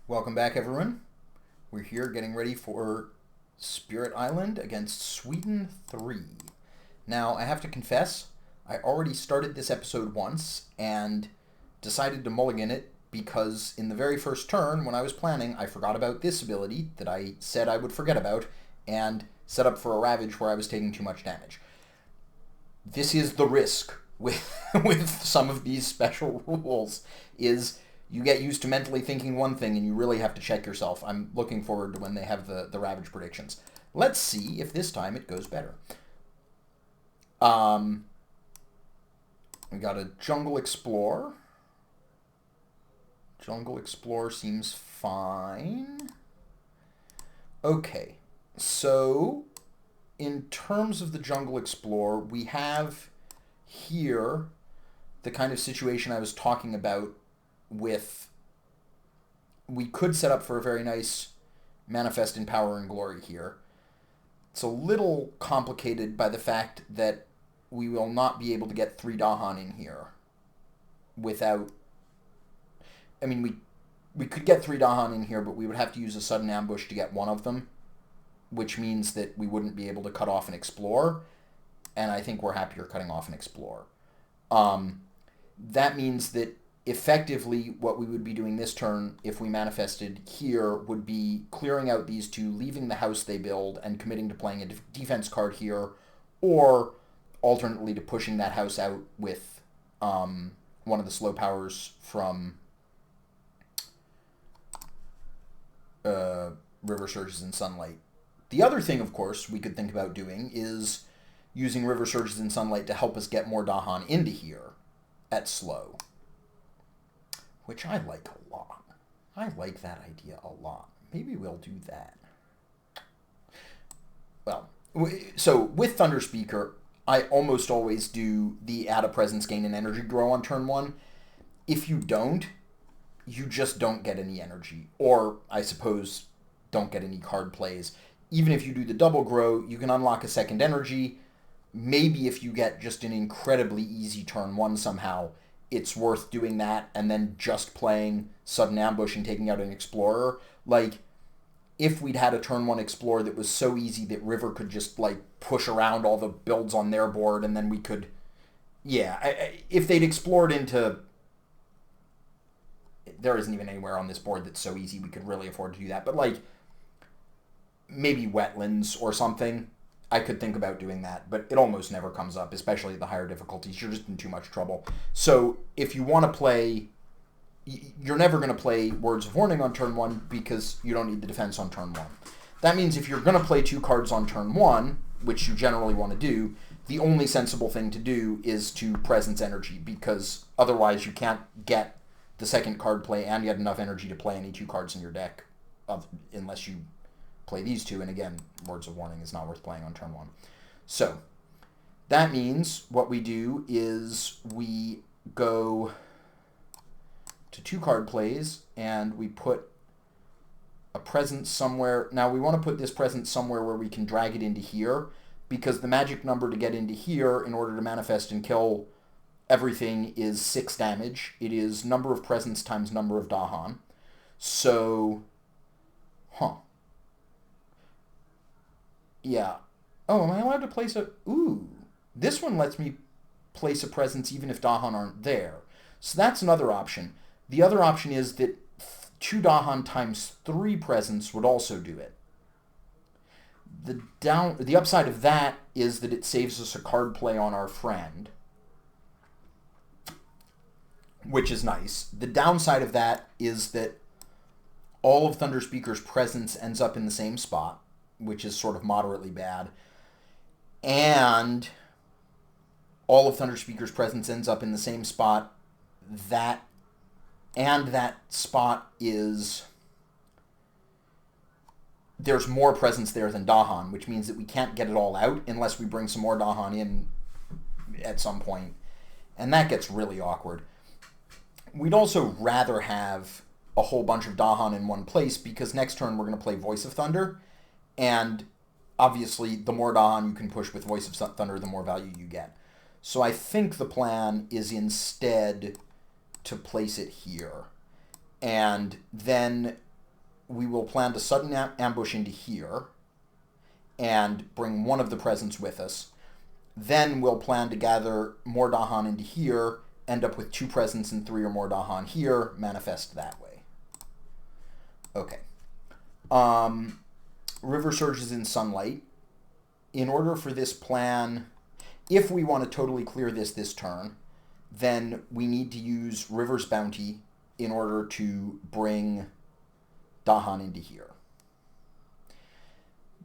Welcome back, everyone. We're here getting ready for Spirit Island against Sweden 3. Now, I have to confess, I already started this episode once and decided to mulligan it because in the very first turn, when I was planning, I forgot about this ability that I said I would forget about and set up for a Ravage where I was taking too much damage. This is the risk with some of these special rules, is you get used to mentally thinking one thing and you really have to check yourself. I'm looking forward to when they have the Ravage predictions. Let's see if this time it goes better. We got a Jungle Explorer. Jungle Explorer seems fine. Okay, so in terms of the Jungle Explorer, we have here the kind of situation I was talking about with, we could set up for a very nice Manifest in Power and Glory here. It's a little complicated by the fact that we will not be able to get 3 Dahan in here without, I mean, we could get 3 Dahan in here, but we would have to use a sudden ambush to get one of them, which means that we wouldn't be able to cut off an Explorer, and I think we're happier cutting off an Explorer. That means that effectively what we would be doing this turn if we manifested here would be clearing out these two, leaving the house they build, and committing to playing a defense card here, or alternately to pushing that house out with one of the slow powers from River Surges and Sunlight. The other thing, of course, we could think about doing is using River Surges and Sunlight to help us get more Dahan into here at slow, which I like a lot. I like that idea a lot. Maybe we'll do that. Well, so with Thunderspeaker, I almost always do the add a presence gain and energy grow on turn 1. If you don't, you just don't get any energy. Or, I suppose, don't get any card plays. Even if you do the double grow, you can unlock a second energy. Maybe if you get just an incredibly easy turn 1 somehow, it's worth doing that and then just playing sudden ambush and taking out an Explorer. Like, if we'd had a turn 1 Explorer that was so easy that River could just, like, push around all the builds on their board and then we could... Yeah, if they'd explored into... There isn't even anywhere on this board that's so easy we could really afford to do that. But, like, maybe wetlands or something, I could think about doing that, but it almost never comes up, especially at the higher difficulties. You're just in too much trouble. So if you want to play, you're never going to play Words of Warning on turn 1 because you don't need the defense on turn 1. That means if you're going to play 2 cards on turn 1, which you generally want to do, the only sensible thing to do is to presence energy, because otherwise you can't get the second card play and get enough energy to play any 2 cards in your deck unless you play these 2, and again, Words of Warning is not worth playing on turn 1. So, that means what we do is we go to 2 card plays, and we put a presence somewhere. Now, we want to put this presence somewhere where we can drag it into here, because the magic number to get into here in order to manifest and kill everything is 6 damage. It is number of presence times number of Dahan. So, yeah. Oh, am I allowed to place a... Ooh. This one lets me place a presence even if Dahan aren't there. So that's another option. The other option is that 2 Dahan times 3 presence would also do it. The upside of that is that it saves us a card play on our friend, which is nice. The downside of that is that all of Thunderspeaker's presence ends up in the same spot, which is sort of moderately bad. And all of Thunderspeaker's presence ends up in the same spot. That spot is... There's more presence there than Dahan, which means that we can't get it all out unless we bring some more Dahan in at some point. And that gets really awkward. We'd also rather have a whole bunch of Dahan in one place, because next turn we're going to play Voice of Thunder. And obviously, the more Dahan you can push with Voice of Thunder, the more value you get. So I think the plan is instead to place it here. And then we will plan to sudden ambush into here and bring one of the presents with us. Then we'll plan to gather more Dahan into here, end up with 2 presents and 3 or more Dahan here, manifest that way. Okay. River surges in sunlight. In order for this plan, if we want to totally clear this turn, then we need to use River's Bounty in order to bring Dahan into here.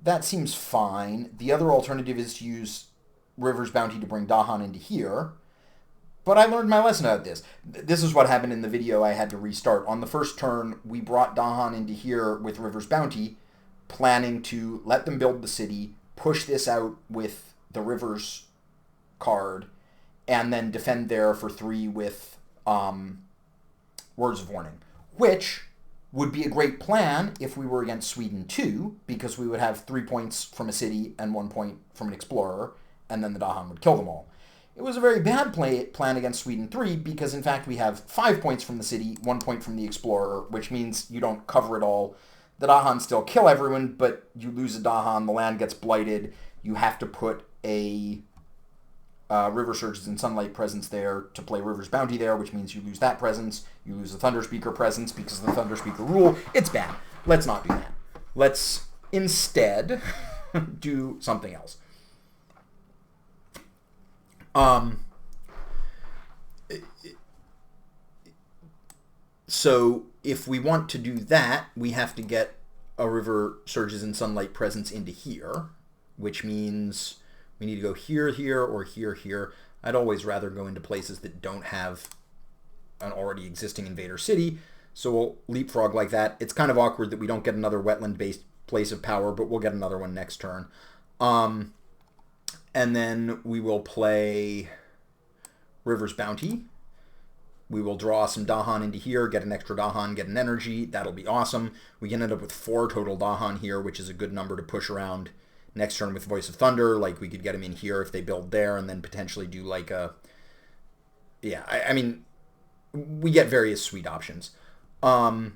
That seems fine. The other alternative is to use River's Bounty to bring Dahan into here. But I learned my lesson out of this. This is what happened in the video I had to restart. On the first turn, we brought Dahan into here with River's Bounty, planning to let them build the city, push this out with the Rivers card, and then defend there for 3 with Words of Warning. Which would be a great plan if we were against Sweden too, because we would have 3 points from a city and 1 point from an explorer, and then the Dahan would kill them all. It was a very bad plan against Sweden 3, because in fact we have 5 points from the city, 1 point from the explorer, which means you don't cover it all. The Dahan still kill everyone, but you lose a Dahan, the land gets blighted, you have to put a River Surges and Sunlight presence there to play River's Bounty there, which means you lose that presence, you lose the Thunderspeaker presence because of the Thunderspeaker rule. It's bad. Let's not do that. Let's instead do something else. So if we want to do that, we have to get a River Surges and Sunlight presence into here, which means we need to go here, here, or here, here. I'd always rather go into places that don't have an already existing invader city, so we'll leapfrog like that. It's kind of awkward that we don't get another wetland-based place of power, but we'll get another one next turn. And then we will play River's Bounty. We will draw some Dahan into here, get an extra Dahan, get an energy. That'll be awesome. We can end up with 4 total Dahan here, which is a good number to push around next turn with Voice of Thunder. Like, we could get them in here if they build there, and then potentially do like a... Yeah, I mean, we get various sweet options. So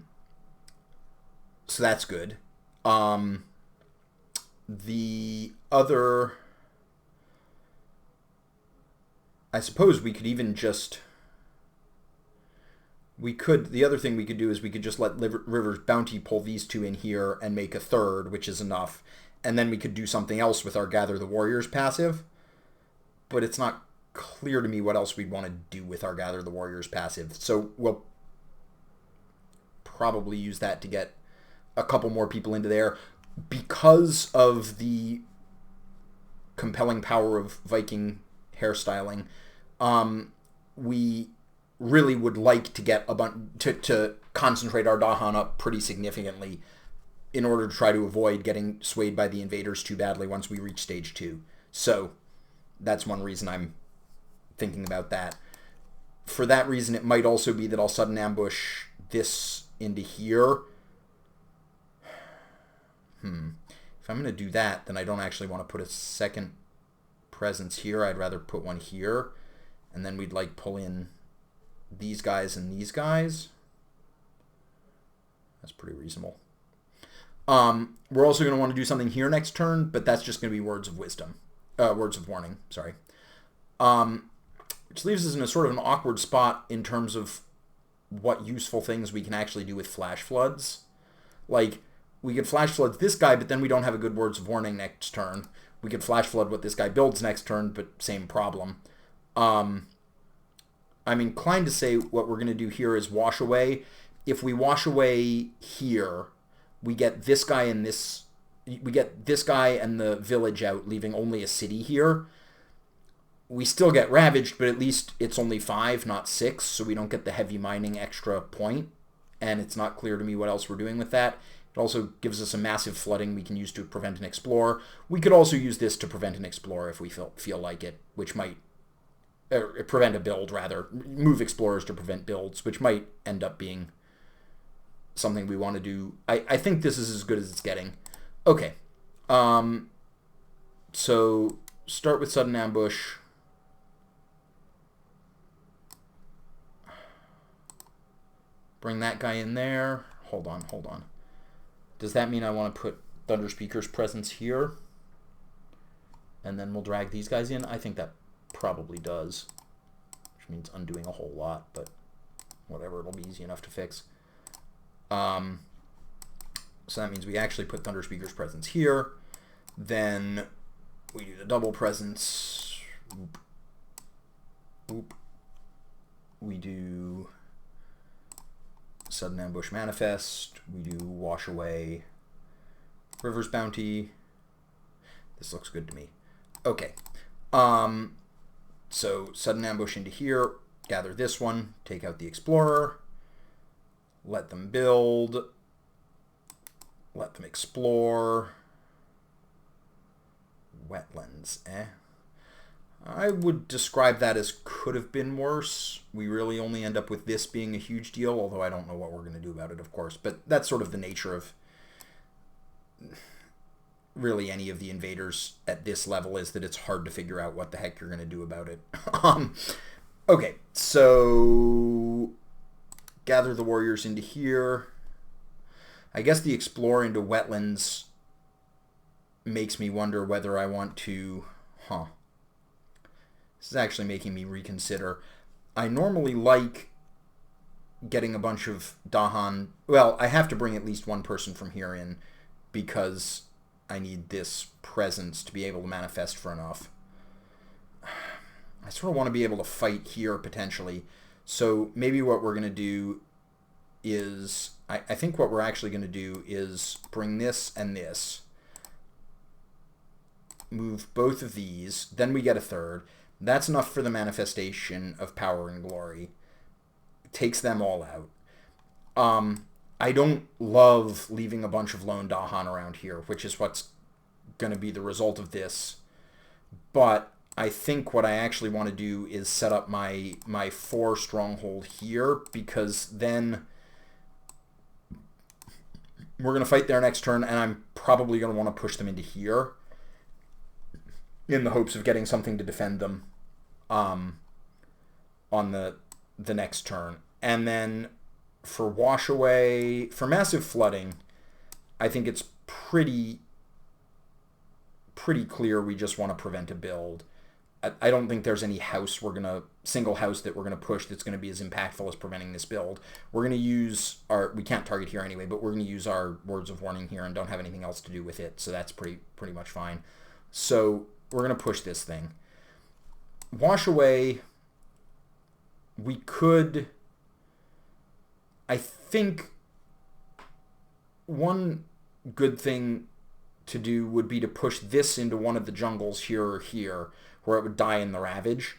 that's good. The other... I suppose we could even just... The other thing we could do is we could just let River's Bounty pull these 2 in here and make a 3rd, which is enough. And then we could do something else with our Gather the Warriors passive. But it's not clear to me what else we'd want to do with our Gather the Warriors passive. So we'll probably use that to get a couple more people into there. Because of the compelling power of Viking hairstyling, we really would like to get a bunch to concentrate our Dahan up pretty significantly in order to try to avoid getting swayed by the invaders too badly once we reach stage 2. So that's one reason I'm thinking about that. For that reason, it might also be that I'll sudden ambush this into here. If I'm going to do that, then I don't actually want to put a second presence here. I'd rather put one here, and then we'd like pull in these guys and these guys. That's pretty reasonable. We're also going to want to do something here next turn, but that's just going to be Words of Warning, sorry. Which leaves us in a sort of an awkward spot in terms of what useful things we can actually do with Flash Floods. Like, we could Flash Flood this guy, but then we don't have a good Words of Warning next turn. We could Flash Flood what this guy builds next turn, but same problem. I'm inclined to say what we're going to do here is wash away. If we wash away here, we get this guy and this... We get this guy and the village out, leaving only a city here. We still get ravaged, but at least it's only 5, not 6, so we don't get the heavy mining extra point. And it's not clear to me what else we're doing with that. It also gives us a massive flooding we can use to prevent an explorer. We could also use this to prevent an explorer if we feel like it, which might... prevent a build, rather. Move explorers to prevent builds, which might end up being something we want to do. I think this is as good as it's getting. Okay. So, start with sudden ambush. Bring that guy in there. Hold on. Does that mean I want to put Thunderspeaker's presence here? And then we'll drag these guys in? I think that probably does. Which means undoing a whole lot, but whatever, it'll be easy enough to fix. So that means we actually put Thunderspeaker's presence here. Then we do the double presence. Oop. Oop. We do sudden ambush manifest. We do wash away River's Bounty. This looks good to me. Okay. So sudden ambush into here. Gather this one. Take out the Explorer. Let them build. Let them explore. Wetlands, I would describe that as could have been worse. We really only end up with this being a huge deal, although I don't know what we're going to do about it, of course. But that's sort of the nature of really any of the invaders at this level, is that it's hard to figure out what the heck you're going to do about it. Okay, so gather the warriors into here. I guess the explore into wetlands makes me wonder whether I want to... This is actually making me reconsider. I normally like getting a bunch of Dahan... Well, I have to bring at least one person from here in because I need this presence to be able to manifest for enough. I sort of want to be able to fight here, potentially. So maybe what we're going to do is... I think what we're actually going to do is bring this and this. Move both of these. Then we get a third. That's enough for the manifestation of power and glory. It takes them all out. I don't love leaving a bunch of lone Dahan around here, which is what's going to be the result of this. But I think what I actually want to do is set up my 4 stronghold here, because then we're going to fight their next turn, and I'm probably going to want to push them into here in the hopes of getting something to defend them on the next turn. And then for wash away, for massive flooding, I think it's pretty clear we just want to prevent a build. I don't think there's any house single house that we're going to push that's going to be as impactful as preventing this build. We're going to use we can't target here anyway, but we're going to use our words of warning here and don't have anything else to do with it, so that's pretty much fine. So we're going to push this thing. Wash away, we could... I think one good thing to do would be to push this into one of the jungles here or here, where it would die in the Ravage.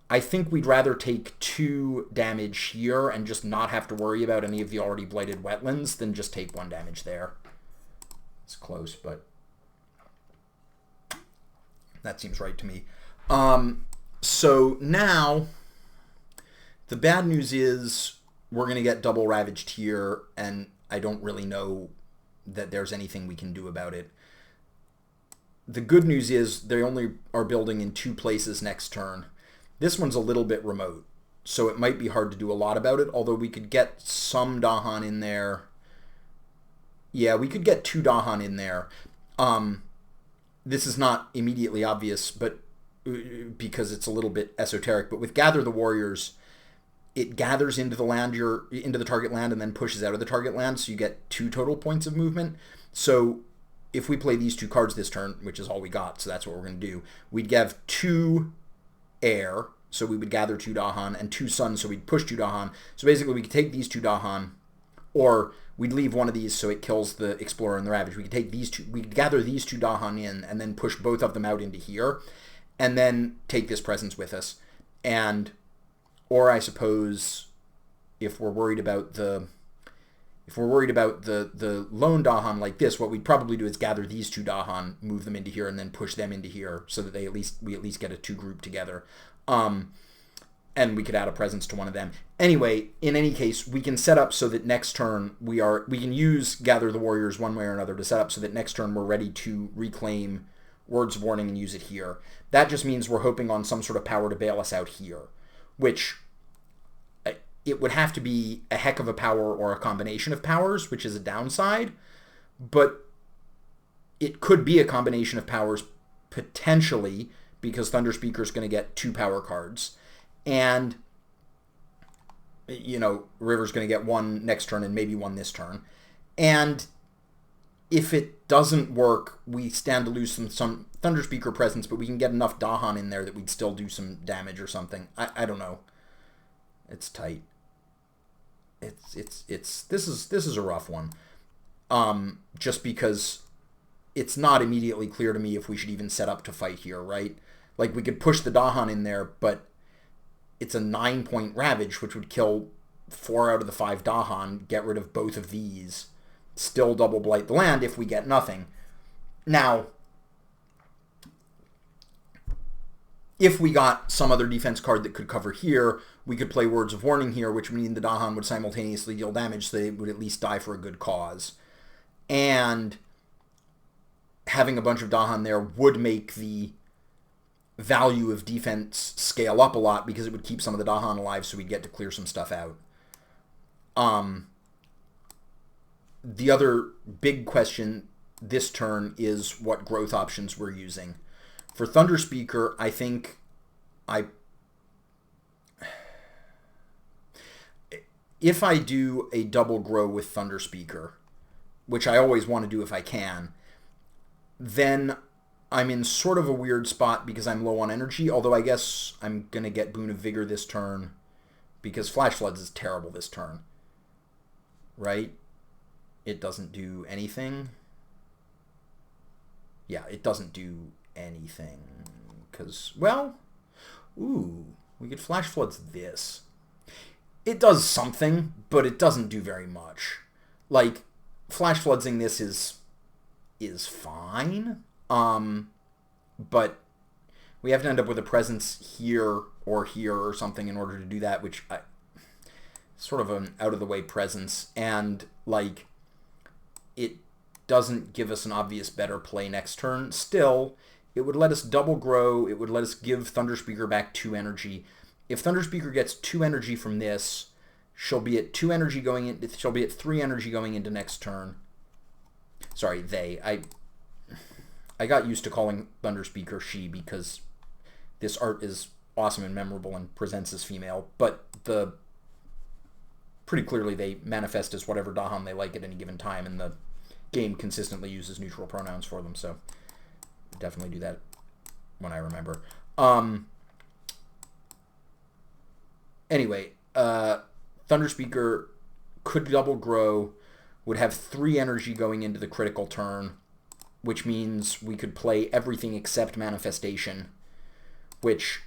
I think we'd rather take 2 damage here and just not have to worry about any of the already blighted wetlands than just take 1 damage there. It's close, but that seems right to me. So now, the bad news is we're going to get double ravaged here, and I don't really know that there's anything we can do about it. The good news is they only are building in 2 places next turn. This one's a little bit remote, so it might be hard to do a lot about it, although we could get some Dahan in there. Yeah, we could get 2 Dahan in there. This is not immediately obvious, but because it's a little bit esoteric, but with Gather the Warriors, it gathers into the target land and then pushes out of the target land, so you get 2 total points of movement. So if we play these 2 cards this turn, which is all we got, so that's what we're going to do, we'd have 2 air, so we would gather 2 Dahan, and 2 sun, so we'd push 2 Dahan. So basically we could take these 2 Dahan, or we'd leave one of these so it kills the Explorer and the Ravage. We could take these 2, we'd gather these 2 Dahan in, and then push both of them out into here, and then take this presence with us. Or I suppose if we're worried about the lone Dahan like this, what we'd probably do is gather these 2 Dahan, move them into here, and then push them into here so that we at least get a 2 group together. And we could add a presence to one of them. Anyway, in any case, we can set up so that next turn we can use Gather the Warriors one way or another to set up so that next turn we're ready to reclaim Words of Warning and use it here. That just means we're hoping on some sort of power to bail us out here, which it would have to be a heck of a power or a combination of powers, which is a downside. But it could be a combination of powers potentially, because Thunderspeaker is going to get 2 power cards. And, River's going to get 1 next turn and maybe 1 this turn. And if it doesn't work, we stand to lose some Thunderspeaker presence, but we can get enough Dahan in there that we'd still do some damage or something. I don't know. It's tight. This is a rough one. Just because it's not immediately clear to me if we should even set up to fight here, right? Like, we could push the Dahan in there, but it's a 9-point Ravage, which would kill 4 out of the 5 Dahan, get rid of both of these, still double blight the land if we get nothing. Now, if we got some other defense card that could cover here, we could play Words of Warning here, which would mean the Dahan would simultaneously deal damage, so they would at least die for a good cause. And having a bunch of Dahan there would make the value of defense scale up a lot, because it would keep some of the Dahan alive, so we'd get to clear some stuff out. The other big question this turn is what growth options we're using. For Thunderspeaker, I think if I do a double grow with Thunderspeaker, which I always want to do if I can, then I'm in sort of a weird spot because I'm low on energy, although I guess I'm going to get Boon of Vigor this turn because Flash Floods is terrible this turn. Right? It doesn't do anything. Yeah, it doesn't do anything. Because, well, we could Flash Floods this. It does something, but it doesn't do very much. Like, Flash Floodsing this is fine. But we have to end up with a presence here or something in order to do that, which sort of an out-of-the-way presence. And, like, it doesn't give us an obvious better play next turn. Still, it would let us double grow. It would let us give Thunderspeaker back 2 energy. If Thunderspeaker gets 2 energy from this, she'll be at 2 energy going in. She'll be at 3 energy going into next turn. Sorry, I got used to calling Thunderspeaker she because this art is awesome and memorable and presents as female, but pretty clearly they manifest as whatever Dahan they like at any given time, and the game consistently uses neutral pronouns for them, so definitely do that when I remember. Anyway, Thunderspeaker could double grow, would have 3 energy going into the critical turn, which means we could play everything except Manifestation, which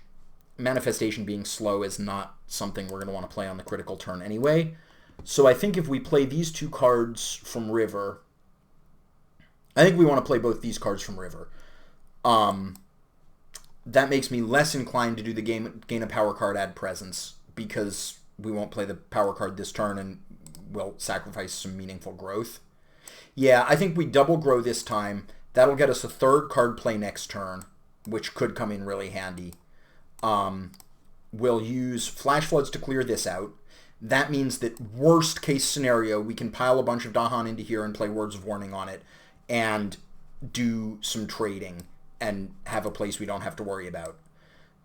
Manifestation being slow is not something we're going to want to play on the critical turn anyway. So I think if we play these 2 cards from River, I think we want to play both these cards from River. That makes me less inclined to do the gain a power card, add presence, because we won't play the power card this turn and we'll sacrifice some meaningful growth. Yeah, I think we double grow this time. That'll get us a 3rd card play next turn, which could come in really handy. We'll use Flash Floods to clear this out. That means that worst case scenario, we can pile a bunch of Dahan into here and play Words of Warning on it and do some trading and have a place we don't have to worry about.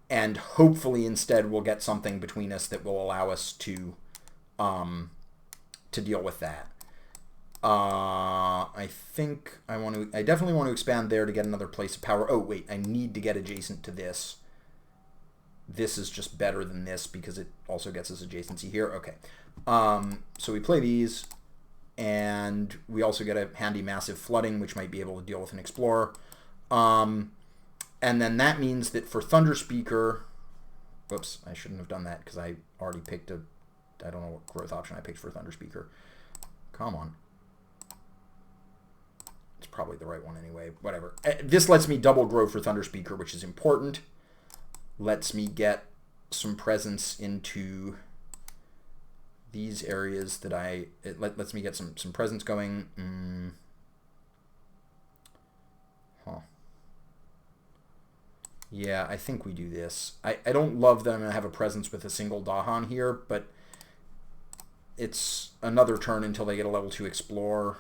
And hopefully instead we'll get something between us that will allow us to deal with that. I think I definitely want to expand there to get another place of power. Oh, wait, I need to get adjacent to this. This is just better than this because it also gets us adjacency here. Okay. So we play these, and we also get a handy Massive Flooding, which might be able to deal with an Explorer. And then that means that for Thunderspeaker, whoops, I shouldn't have done that because I already picked I don't know what growth option I picked for Thunderspeaker. Come on. It's probably the right one anyway. Whatever. This lets me double grow for Thunderspeaker, which is important. Lets me get some presence into these areas that it lets me get some presence going. Yeah, I think we do this. I don't love that I'm going to have a presence with a single Dahan here, but it's another turn until they get a level 2 Explore.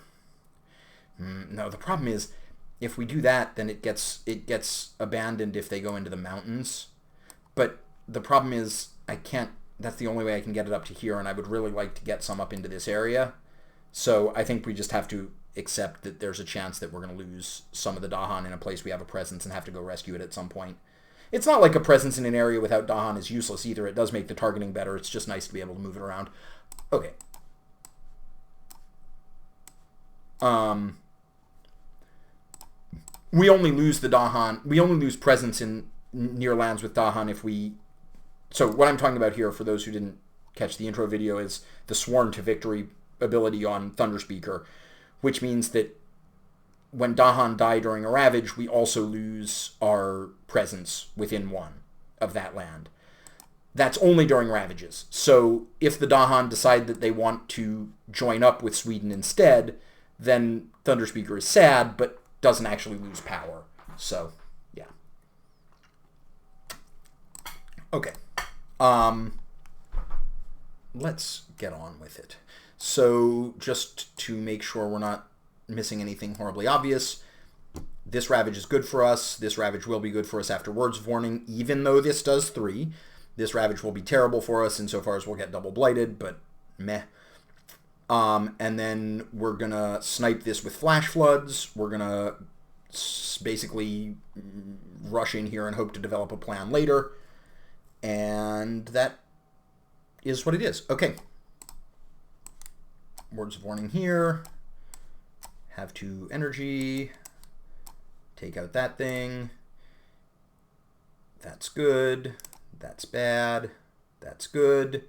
No, the problem is, if we do that, then it gets abandoned if they go into the mountains. But the problem is, I can't... That's the only way I can get it up to here, and I would really like to get some up into this area. So I think we just have to accept that there's a chance that we're going to lose some of the Dahan in a place we have a presence and have to go rescue it at some point. It's not like a presence in an area without Dahan is useless either. It does make the targeting better. It's just nice to be able to move it around. Okay. We only lose the Dahan. We only lose presence in near lands with Dahan if we... So what I'm talking about here, for those who didn't catch the intro video, is the Sworn to Victory ability on Thunderspeaker, which means that when Dahan die during a ravage, we also lose our presence within one of that land. That's only during ravages. So if the Dahan decide that they want to join up with Sweden instead, then Thunderspeaker is sad, but doesn't actually lose power. So, yeah. Okay. Let's get on with it. So, just to make sure we're not missing anything horribly obvious, this ravage is good for us. This ravage will be good for us after Words of Warning, even though this does 3. This ravage will be terrible for us insofar as we'll get double blighted, but meh. And then we're going to snipe this with Flash Floods. We're going to basically rush in here and hope to develop a plan later. And that is what it is. Okay. Words of Warning here. Have 2 energy. Take out that thing. That's good. That's bad. That's good.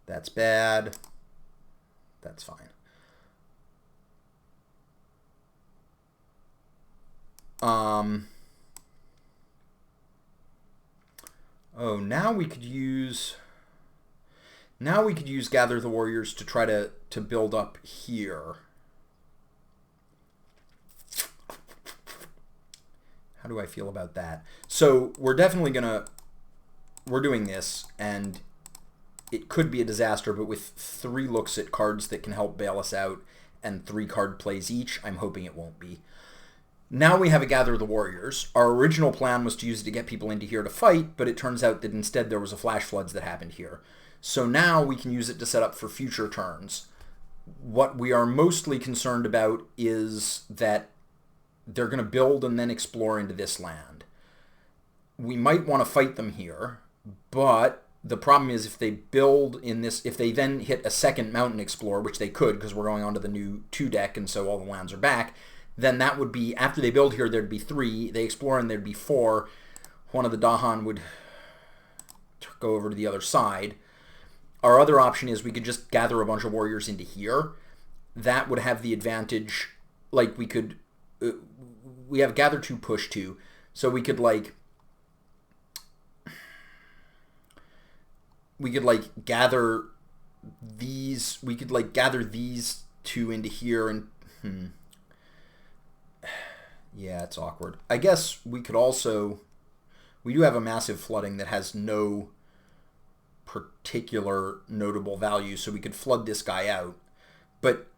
That's bad. That's fine. Oh, now we could use Gather the Warriors to try to build up here. How do I feel about that? So we're definitely we're doing this, and it could be a disaster, but with 3 looks at cards that can help bail us out and 3 card plays each, I'm hoping it won't be. Now we have a Gather the Warriors. Our original plan was to use it to get people into here to fight, but it turns out that instead there was a Flash Floods that happened here. So now we can use it to set up for future turns. What we are mostly concerned about is that they're going to build and then explore into this land. We might want to fight them here, but the problem is if they build in this, if they then hit a second Mountain Explorer, which they could because we're going on to the new 2 deck and so all the lands are back, then that would be, after they build here, there'd be 3. They explore and there'd be 4. One of the Dahan would go over to the other side. Our other option is we could just gather a bunch of warriors into here. That would have the advantage, like we could, we have gather 2, push 2. So we could gather these, gather these 2 into here and, yeah, it's awkward. I guess we could also... We do have a massive flooding that has no particular notable value, so we could flood this guy out. But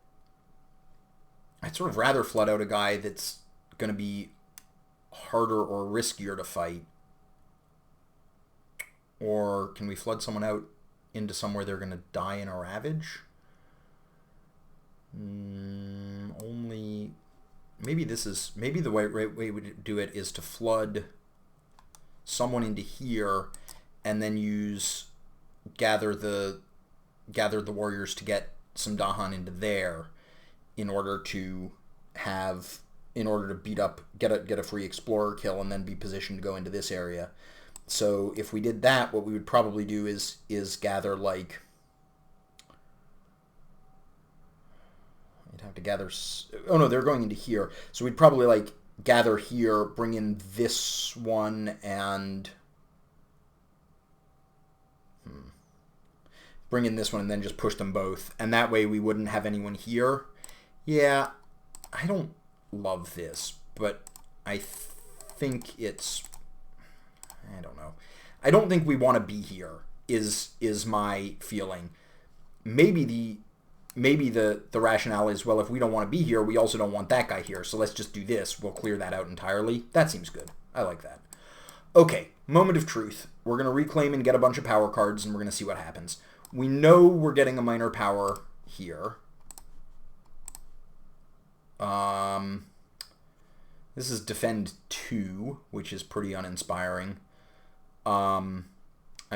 I'd sort of rather flood out a guy that's going to be harder or riskier to fight. Or can we flood someone out into somewhere they're going to die in a ravage? Only... Maybe the right way we do it is to flood someone into here and then use gather the warriors to get some Dahan into there in order to beat up, get a free explorer kill and then be positioned to go into this area. So if we did that, what we would probably do is gather like... You'd have to gather... Oh, no, they're going into here. So we'd probably, like, gather here, bring in this one, and... Bring in this one, and then just push them both. And that way we wouldn't have anyone here. Yeah, I don't love this, but I think it's... I don't know. I don't think we want to be here, is my feeling. maybe the rationale is, well, if we don't want to be here, we also don't want that guy here, so let's just do this. We'll clear that out entirely. That seems good. I like that. Okay, moment of truth. We're going to reclaim and get a bunch of power cards, and we're going to see what happens. We know we're getting a minor power here. This is defend 2, which is pretty uninspiring. I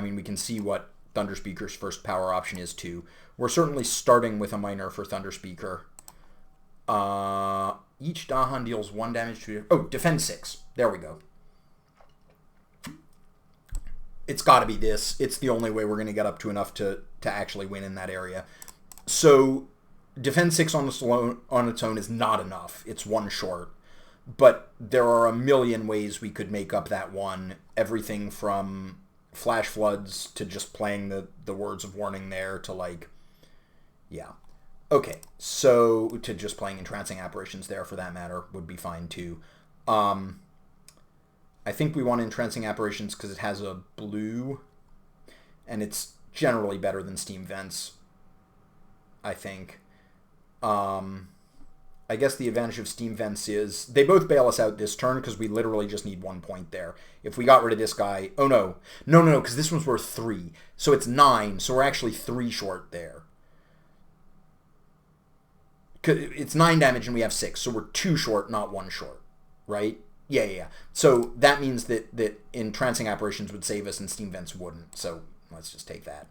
mean, we can see what Thunderspeaker's first power option is 2. We're certainly starting with a minor for Thunderspeaker. Each Dahan deals 1 damage to... Oh, defend 6. There we go. It's got to be this. It's the only way we're going to get up to enough to actually win in that area. So, defend 6 on its own is not enough. It's 1 short. But there are a million ways we could make up that 1. Everything from flash floods to just playing the words of warning there to like... Yeah. Okay, so to just playing entrancing apparitions there for that matter would be fine too. I think we want entrancing apparitions because it has a blue, and it's generally better than steam vents, I think. I guess the advantage of steam vents is they both bail us out this turn because we literally just need 1 point there. If we got rid of this guy... Oh, no. No, because this one's worth 3. So it's 9, so we're actually 3 short there. It's 9 damage and we have 6, so we're 2 short, not 1 short, right? Yeah. So that means that entrancing apparitions would save us and steam vents wouldn't, so let's just take that.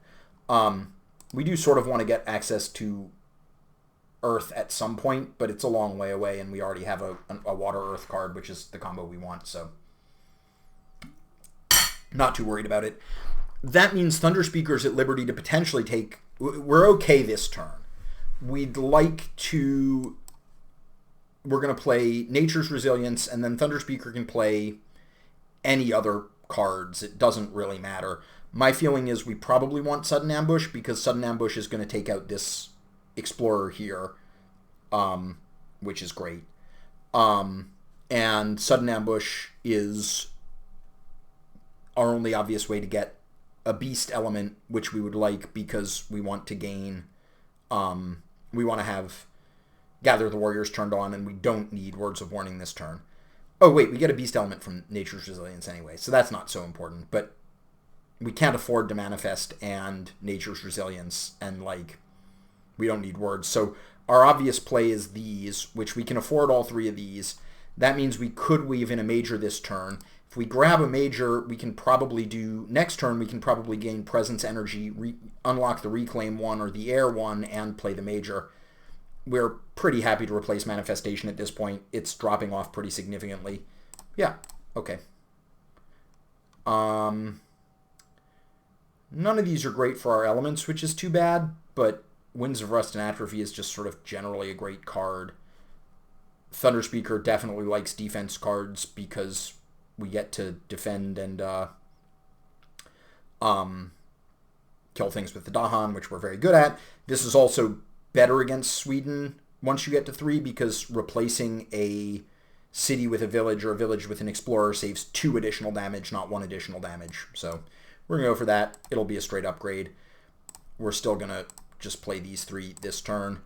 We do sort of want to get access to Earth at some point, but it's a long way away, and we already have a Water Earth card, which is the combo we want, so not too worried about it. That means Thunderspeaker's at liberty to potentially take... We're okay this turn. We'd like to... We're going to play Nature's Resilience, and then Thunderspeaker can play any other cards. It doesn't really matter. My feeling is we probably want Sudden Ambush, because Sudden Ambush is going to take out this Explorer here, which is great. And Sudden Ambush is our only obvious way to get a Beast element, which we would like because we want to gain... we want to have Gather the Warriors turned on, and we don't need Words of Warning this turn. Oh, wait, we get a Beast element from Nature's Resilience anyway, so that's not so important. But we can't afford to Manifest and Nature's Resilience, and, like, we don't need words. So our obvious play is these, which we can afford all 3 of these. That means we could weave in a major this turn. If we grab a major, we can probably do... Next turn, we can probably gain Presence Energy, unlock the Reclaim 1 or the Air 1, and play the major. We're pretty happy to replace Manifestation at this point. It's dropping off pretty significantly. Yeah, okay. None of these are great for our elements, which is too bad, but Winds of Rust and Atrophy is just sort of generally a great card. Thunderspeaker definitely likes defense cards because we get to defend and kill things with the Dahan, which we're very good at. This is also better against Sweden once you get to 3 because replacing a city with a village or a village with an explorer saves 2 additional damage, not 1 additional damage. So we're going to go for that. It'll be a straight upgrade. We're still going to just play these 3 this turn.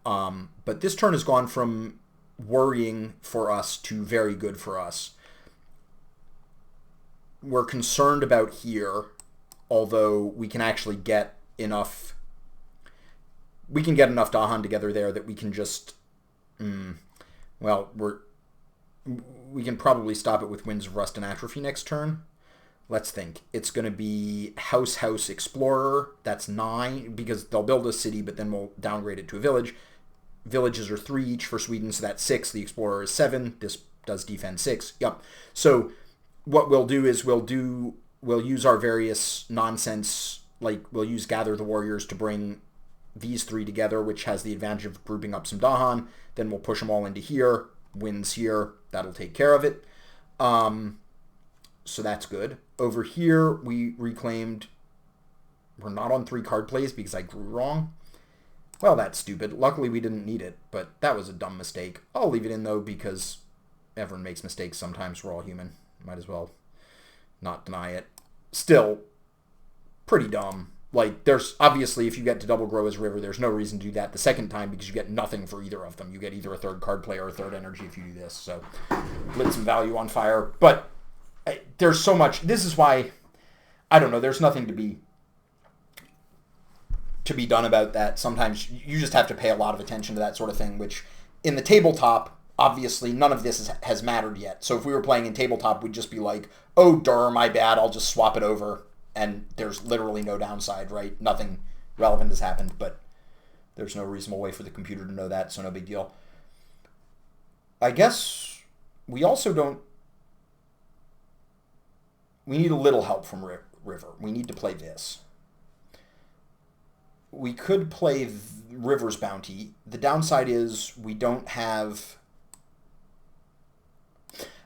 But this turn has gone from worrying for us to very good for us. We're concerned about here, although we can actually get enough... We can get enough Dahan together there that we can just... well, we can probably stop it with Winds of Rust and Atrophy next turn. Let's think. It's going to be House Explorer. That's 9, because they'll build a city, but then we'll downgrade it to a village. Villages are 3 each for Sweden, so that's 6. The Explorer is 7. This does defend 6. Yep. So what we'll do is we'll use our various nonsense, like we'll use Gather the Warriors to bring these 3 together, which has the advantage of grouping up some Dahan. Then we'll push them all into here. Wins here. That'll take care of it. So that's good. Over here, we reclaimed... We're not on 3 card plays because I grew wrong. Well, that's stupid. Luckily, we didn't need it, but that was a dumb mistake. I'll leave it in, though, because everyone makes mistakes sometimes. We're all human. Might as well not deny it. Still, pretty dumb. Like, there's obviously, if you get to double grow as river, there's no reason to do that the second time because you get nothing for either of them. You get either a third card play or a third energy if you do this. So, lit some value on fire. But there's so much. This is why, I don't know, there's nothing to be done about that. Sometimes you just have to pay a lot of attention to that sort of thing, which in the tabletop, obviously, none of this has mattered yet. So if we were playing in tabletop, we'd just be like, oh, durr, my bad, I'll just swap it over. And there's literally no downside, right? Nothing relevant has happened, but there's no reasonable way for the computer to know that, so no big deal. I guess we also don't... We need a little help from River. We need to play this. We could play River's Bounty. The downside is we don't have...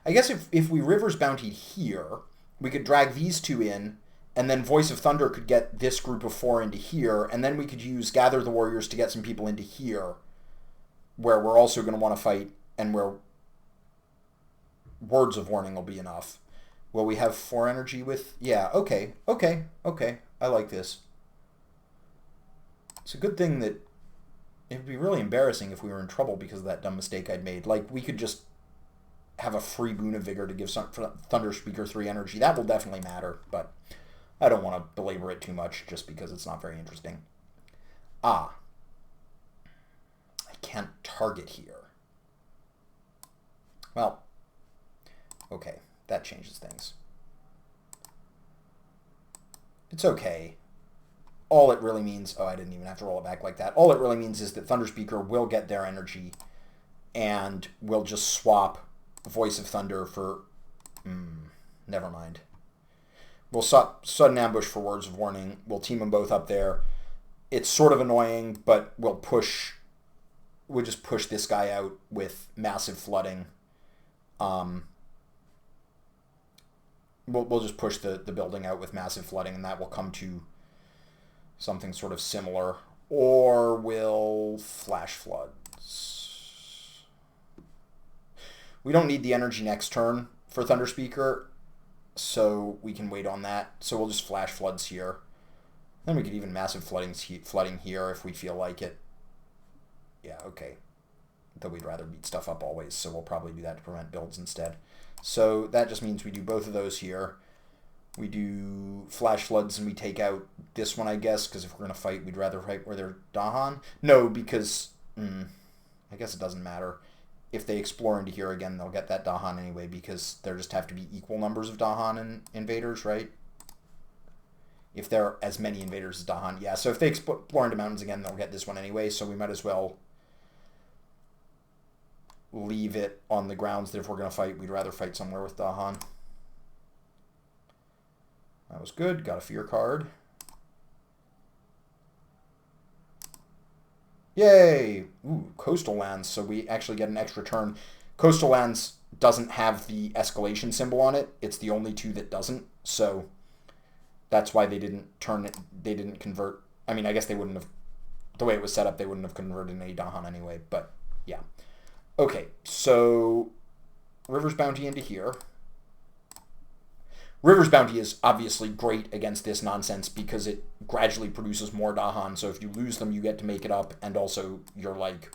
I guess if we River's Bounty here, we could drag these two in, and then Voice of Thunder could get this group of 4 into here, and then we could use Gather the Warriors to get some people into here, where we're also going to want to fight, and where Words of Warning will be enough. Will we have 4 energy with... Yeah, okay. I like this. It's a good thing that... It would be really embarrassing if we were in trouble because of that dumb mistake I'd made. Like, we could just have a free Boon of Vigor to give some Thunderspeaker 3 energy. That will definitely matter, but I don't want to belabor it too much just because it's not very interesting. I can't target here. Well, okay, that changes things. It's okay. All it really means... Oh, I didn't even have to roll it back like that. All it really means is that Thunderspeaker will get their energy and we'll just swap Voice of Thunder for... never mind. We'll sudden ambush for Words of Warning. We'll team them both up there. It's sort of annoying, but we'll just push this guy out with massive flooding. We'll just push the building out with massive flooding, and that will come to something sort of similar. Or we'll flash floods. We don't need the energy next turn for Thunderspeaker, so we can wait on that. So we'll just flash floods here. Then we could even massive flooding here if we feel like it. Yeah, okay. Though we'd rather beat stuff up always, so we'll probably do that to prevent builds instead. So that just means we do both of those here. We do flash floods and we take out this one, I guess, because if we're going to fight, we'd rather fight where they're Dahan. No, because... I guess it doesn't matter. If they explore into here again, they'll get that Dahan anyway, because there just have to be equal numbers of Dahan and invaders, right? If there are as many invaders as Dahan. Yeah, so if they explore into mountains again, they'll get this one anyway, so we might as well leave it on the grounds that if we're going to fight, we'd rather fight somewhere with Dahan. That was good. Got a fear card. Yay! Ooh, coastal lands, so we actually get an extra turn. Coastal lands doesn't have the escalation symbol on it. It's the only 2 that doesn't, so that's why they didn't turn it. They didn't convert. I mean, I guess they wouldn't have. The way it was set up, they wouldn't have converted any Dahan anyway, but yeah. Okay, so River's Bounty into here. River's Bounty is obviously great against this nonsense because it gradually produces more Dahan, so if you lose them, you get to make it up, and also you're, like,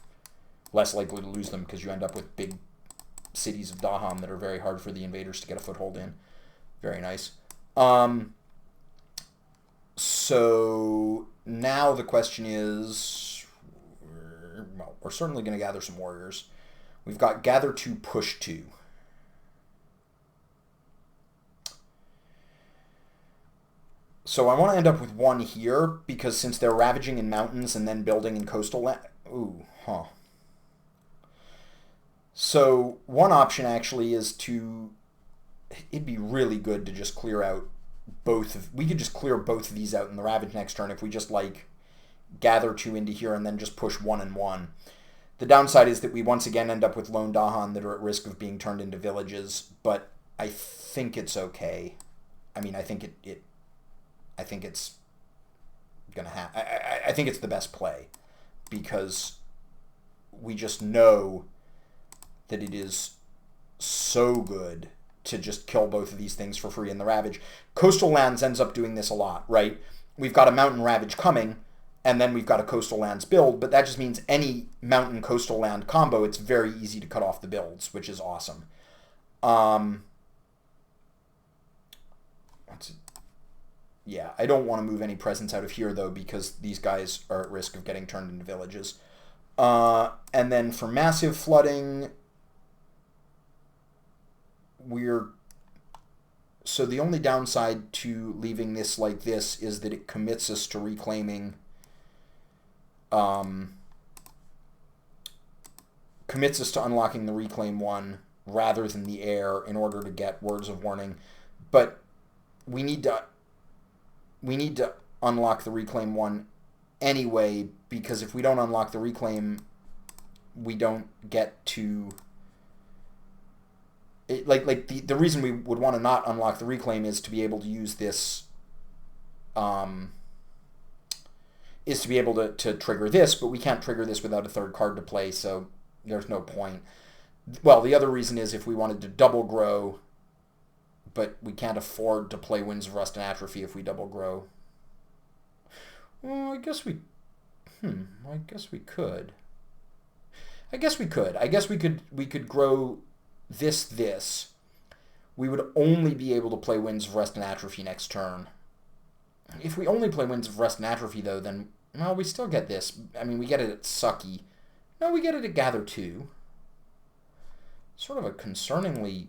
less likely to lose them because you end up with big cities of Dahan that are very hard for the invaders to get a foothold in. Very nice. So now the question is, well, we're certainly going to gather some warriors. We've got Gather 2, Push 2. So I want to end up with 1 here, because since they're ravaging in mountains and then building in coastal land... Ooh, huh. So one option actually is to... It'd be really good to just clear out both of... We could just clear both of these out in the ravage next turn if we just, like, gather 2 into here and then just push 1 and 1. The downside is that we once again end up with lone Dahan that are at risk of being turned into villages, but I think it's okay. I mean, I think I think it's gonna happen. I think it's the best play because we just know that it is so good to just kill both of these things for free in the Ravage. Coastal Lands ends up doing this a lot, right? we've got a Mountain Ravage coming, and then we've got a Coastal Lands build, but that just means any Mountain Coastal Land combo, it's very easy to cut off the builds, which is awesome. Yeah, I don't want to move any presence out of here, though, because these guys are at risk of getting turned into villages. And then for massive flooding, so the only downside to leaving this like this is that it commits us to reclaiming, commits us to unlocking the reclaim one rather than the air in order to get words of warning. But we need to unlock the reclaim one anyway, because if we don't unlock the reclaim, we don't get to the reason we would want to not unlock the reclaim is to be able to use this, is to be able to trigger this, but we can't trigger this without a third card to play, so there's no point. Well, the other reason is if we wanted to double grow, but we can't afford to play Winds of Rust and Atrophy if we double grow. Well, I guess we could. I guess we could grow this. We would only be able to play Winds of Rust and Atrophy next turn. If we only play Winds of Rust and Atrophy, though, then, well, we still get this. I mean, we get it at Sucky. No, we get it at Gather 2. Sort of a concerningly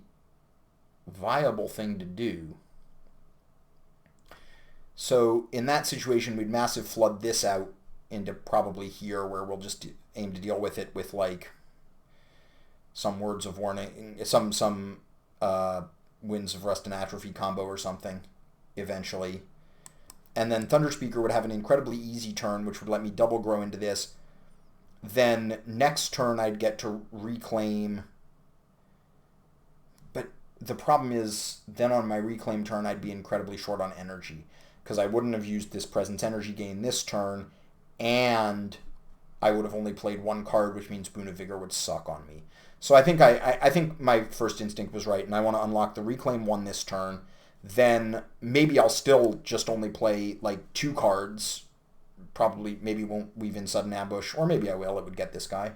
viable thing to do. So in that situation, we'd massive flood this out into probably here, where we'll just aim to deal with it with like some words of warning, some Winds of Rust and Atrophy combo or something eventually. And then Thunderspeaker would have an incredibly easy turn, which would let me double grow into this. Then next turn I'd get to reclaim. But the problem is then on my reclaim turn I'd be incredibly short on energy, because I wouldn't have used this presence energy gain this turn, and I would have only played one card, which means Boon of Vigor would suck on me. So I think I think my first instinct was right, and I want to unlock the reclaim one this turn. Then maybe I'll still just only play like 2 cards. Probably maybe won't weave in Sudden Ambush, or maybe I will. It would get this guy.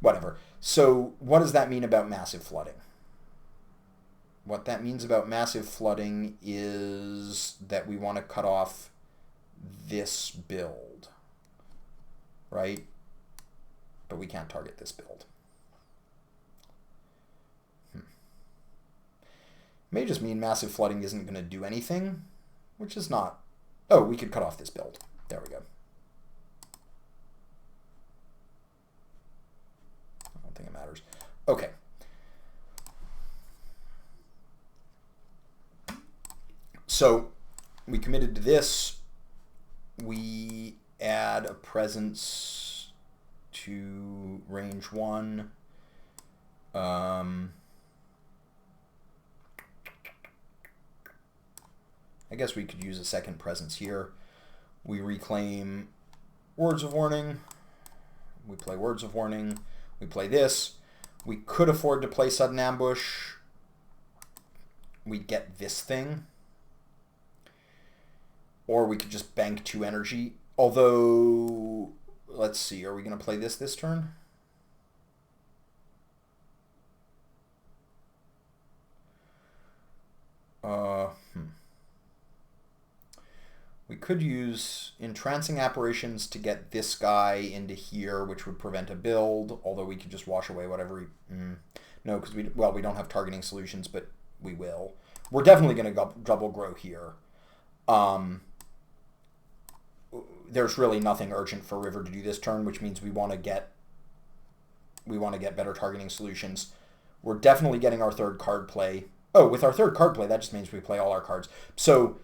Whatever. So what does that mean about massive flooding? What that means about massive flooding is that we want to cut off this build, right? But we can't target this build. May just mean massive flooding isn't going to do anything, which is not. Oh, we could cut off this build. There we go. I don't think it matters. Okay. So we committed to this. We add a presence to range 1. I guess we could use a second presence here. We reclaim Words of Warning. We play Words of Warning. We play this. We could afford to play Sudden Ambush. We get this thing. Or we could just bank 2 energy. Although, let's see, are we going to play this turn? We could use Entrancing Apparitions to get this guy into here, which would prevent a build, although we could just wash away whatever no, because we don't have targeting solutions, but we will. We're definitely going to double grow here. There's really nothing urgent for River to do this turn, which means we want to get better targeting solutions. We're definitely getting our third card play. Oh, with our third card play, that just means we play all our cards. So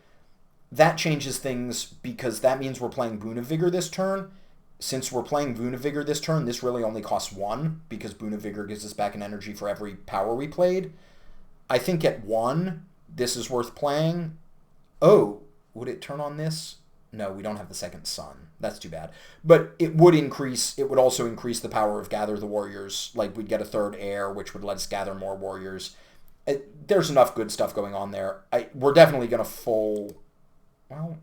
that changes things, because that means we're playing Boon of Vigor this turn. Since we're playing Boon of Vigor this turn, this really only costs 1, because Boon of Vigor gives us back an energy for every power we played. I think at 1, this is worth playing. Oh, would it turn on this? No, we don't have the second sun. That's too bad. But it would also increase the power of Gather the Warriors. Like, we'd get a third heir, which would let us gather more warriors. There's enough good stuff going on there. We're definitely going to full... Well,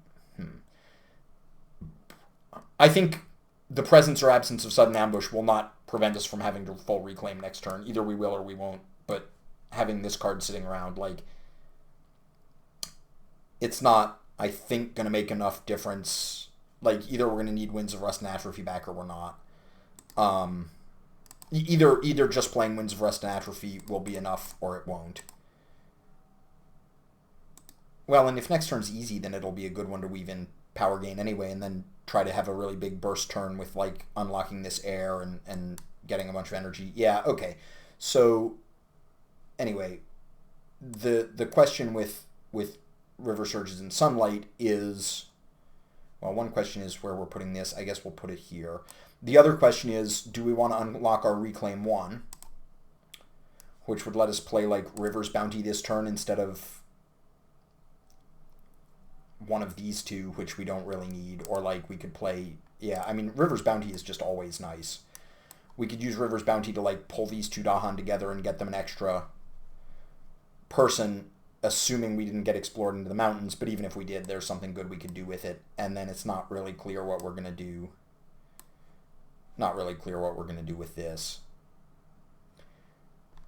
I think the presence or absence of sudden ambush will not prevent us from having to full reclaim next turn. Either we will or we won't, but having this card sitting around, like, it's not, I think, going to make enough difference. Like, either we're going to need Winds of Rust and Atrophy back or we're not. Either just playing Winds of Rust and Atrophy will be enough or it won't. Well, and if next turn's easy, then it'll be a good one to weave in power gain anyway, and then try to have a really big burst turn with, like, unlocking this air and getting a bunch of energy. Yeah, okay. So, anyway, the question with River Surges and Sunlight is, well, one question is where we're putting this. I guess we'll put it here. The other question is, do we want to unlock our Reclaim 1, which would let us play, like, River's Bounty this turn instead of one of these two, which we don't really need, or, like, we could play, yeah, I mean, River's Bounty is just always nice. We could use River's Bounty to, like, pull these two Dahan together and get them an extra person, assuming we didn't get explored into the mountains, but even if we did, there's something good we could do with it, and then it's not really clear what we're going to do. Not really clear what we're going to do with this.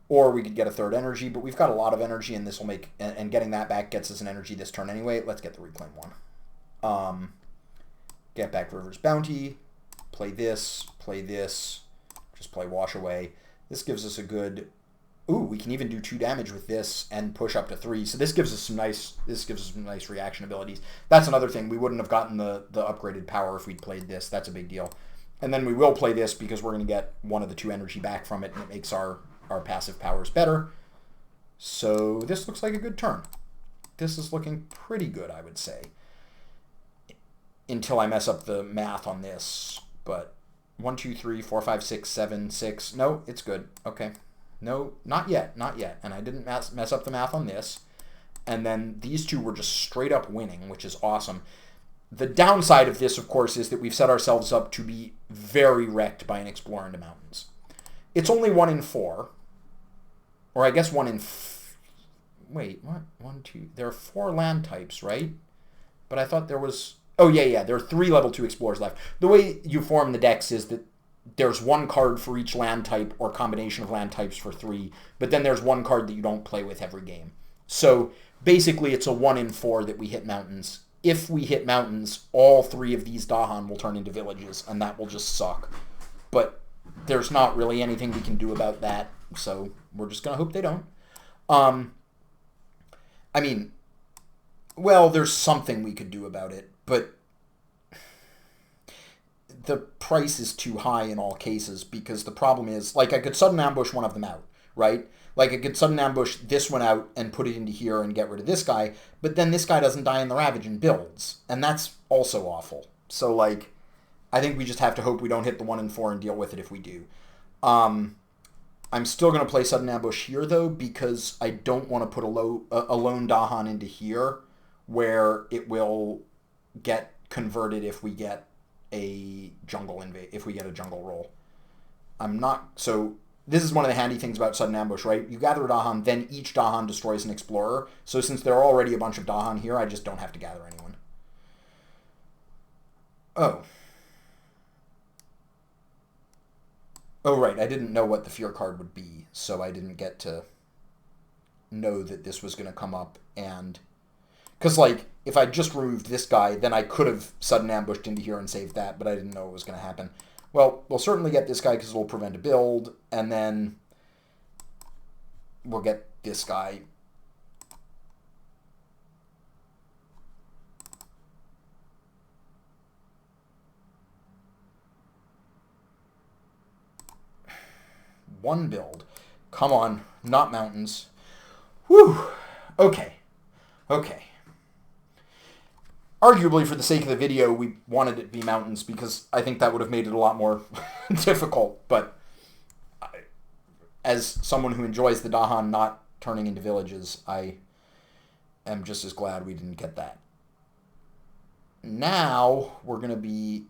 Or we could get a third energy, but we've got a lot of energy, and this will make, and getting that back gets us an energy this turn anyway. Let's get the Reclaim 1. Get back River's Bounty, play this, just play Wash Away. This gives us a good, ooh, we can even do 2 damage with this and push up to 3. So this gives us some nice reaction abilities. That's another thing. We wouldn't have gotten the upgraded power if we'd played this. That's a big deal. And then we will play this because we're going to get one of the 2 energy back from it, and it makes our passive powers better. So this looks like a good turn. This is looking pretty good, I would say. Until I mess up the math on this. But 1, 2, 3, 4, 5, 6, 7, 6. No, it's good. Okay. No, not yet. Not yet. And I didn't mess up the math on this. And then these two were just straight up winning, which is awesome. The downside of this, of course, is that we've set ourselves up to be very wrecked by an Explorer into Mountains. It's only 1 in 4. Or I guess 1 in... Wait, what? 1, 2... There are 4 land types, right? But I thought there was... Oh, yeah. There are 3 level 2 Explorers left. The way you form the decks is that there's 1 card for each land type or combination of land types for 3, but then there's 1 card that you don't play with every game. So basically it's a 1 in 4 that we hit mountains. If we hit mountains, all 3 of these Dahan will turn into villages, and that will just suck. But there's not really anything we can do about that, so we're just going to hope they don't. I mean, well, there's something we could do about it, but the price is too high in all cases, because the problem is, like, I could sudden ambush one of them out, right? Like, I could sudden ambush this one out and put it into here and get rid of this guy, but then this guy doesn't die in the Ravage and builds, and that's also awful. So, like, I think we just have to hope we don't hit the 1 in 4 and deal with it if we do. I'm still going to play sudden ambush here, though, because I don't want to put a lone Dahan into here, where it will get converted if we get a jungle roll. So this is one of the handy things about sudden ambush, right? You gather a Dahan, then each Dahan destroys an Explorer. So since there are already a bunch of Dahan here, I just don't have to gather anyone. Oh, right. I didn't know what the Fear card would be, so I didn't get to know that this was going to come up. And because, like, if I just removed this guy, then I could have sudden ambushed into here and saved that, but I didn't know it was going to happen. Well, we'll certainly get this guy because it'll prevent a build, and then we'll get this guy. One build. Come on, not mountains. Whew. Okay. Arguably, for the sake of the video, we wanted it to be mountains because I think that would have made it a lot more difficult. But as someone who enjoys the Dahan not turning into villages, I am just as glad we didn't get that. Now, we're going to be...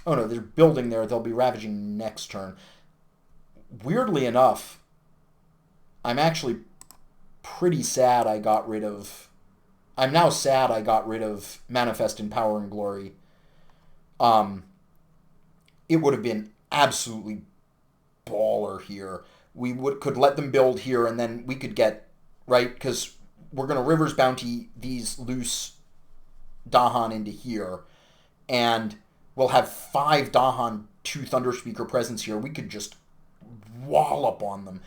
Oh no, they're building there. They'll be ravaging next turn. Weirdly enough, I'm actually pretty sad I got rid of... I'm now sad I got rid of Manifest in Power and Glory. It would have been absolutely baller here. We could let them build here, and then we could get, right, because we're going to River's Bounty these loose Dahan into here, and we'll have 5 Dahan, 2 Thunderspeaker presence here. We could just wallop on them.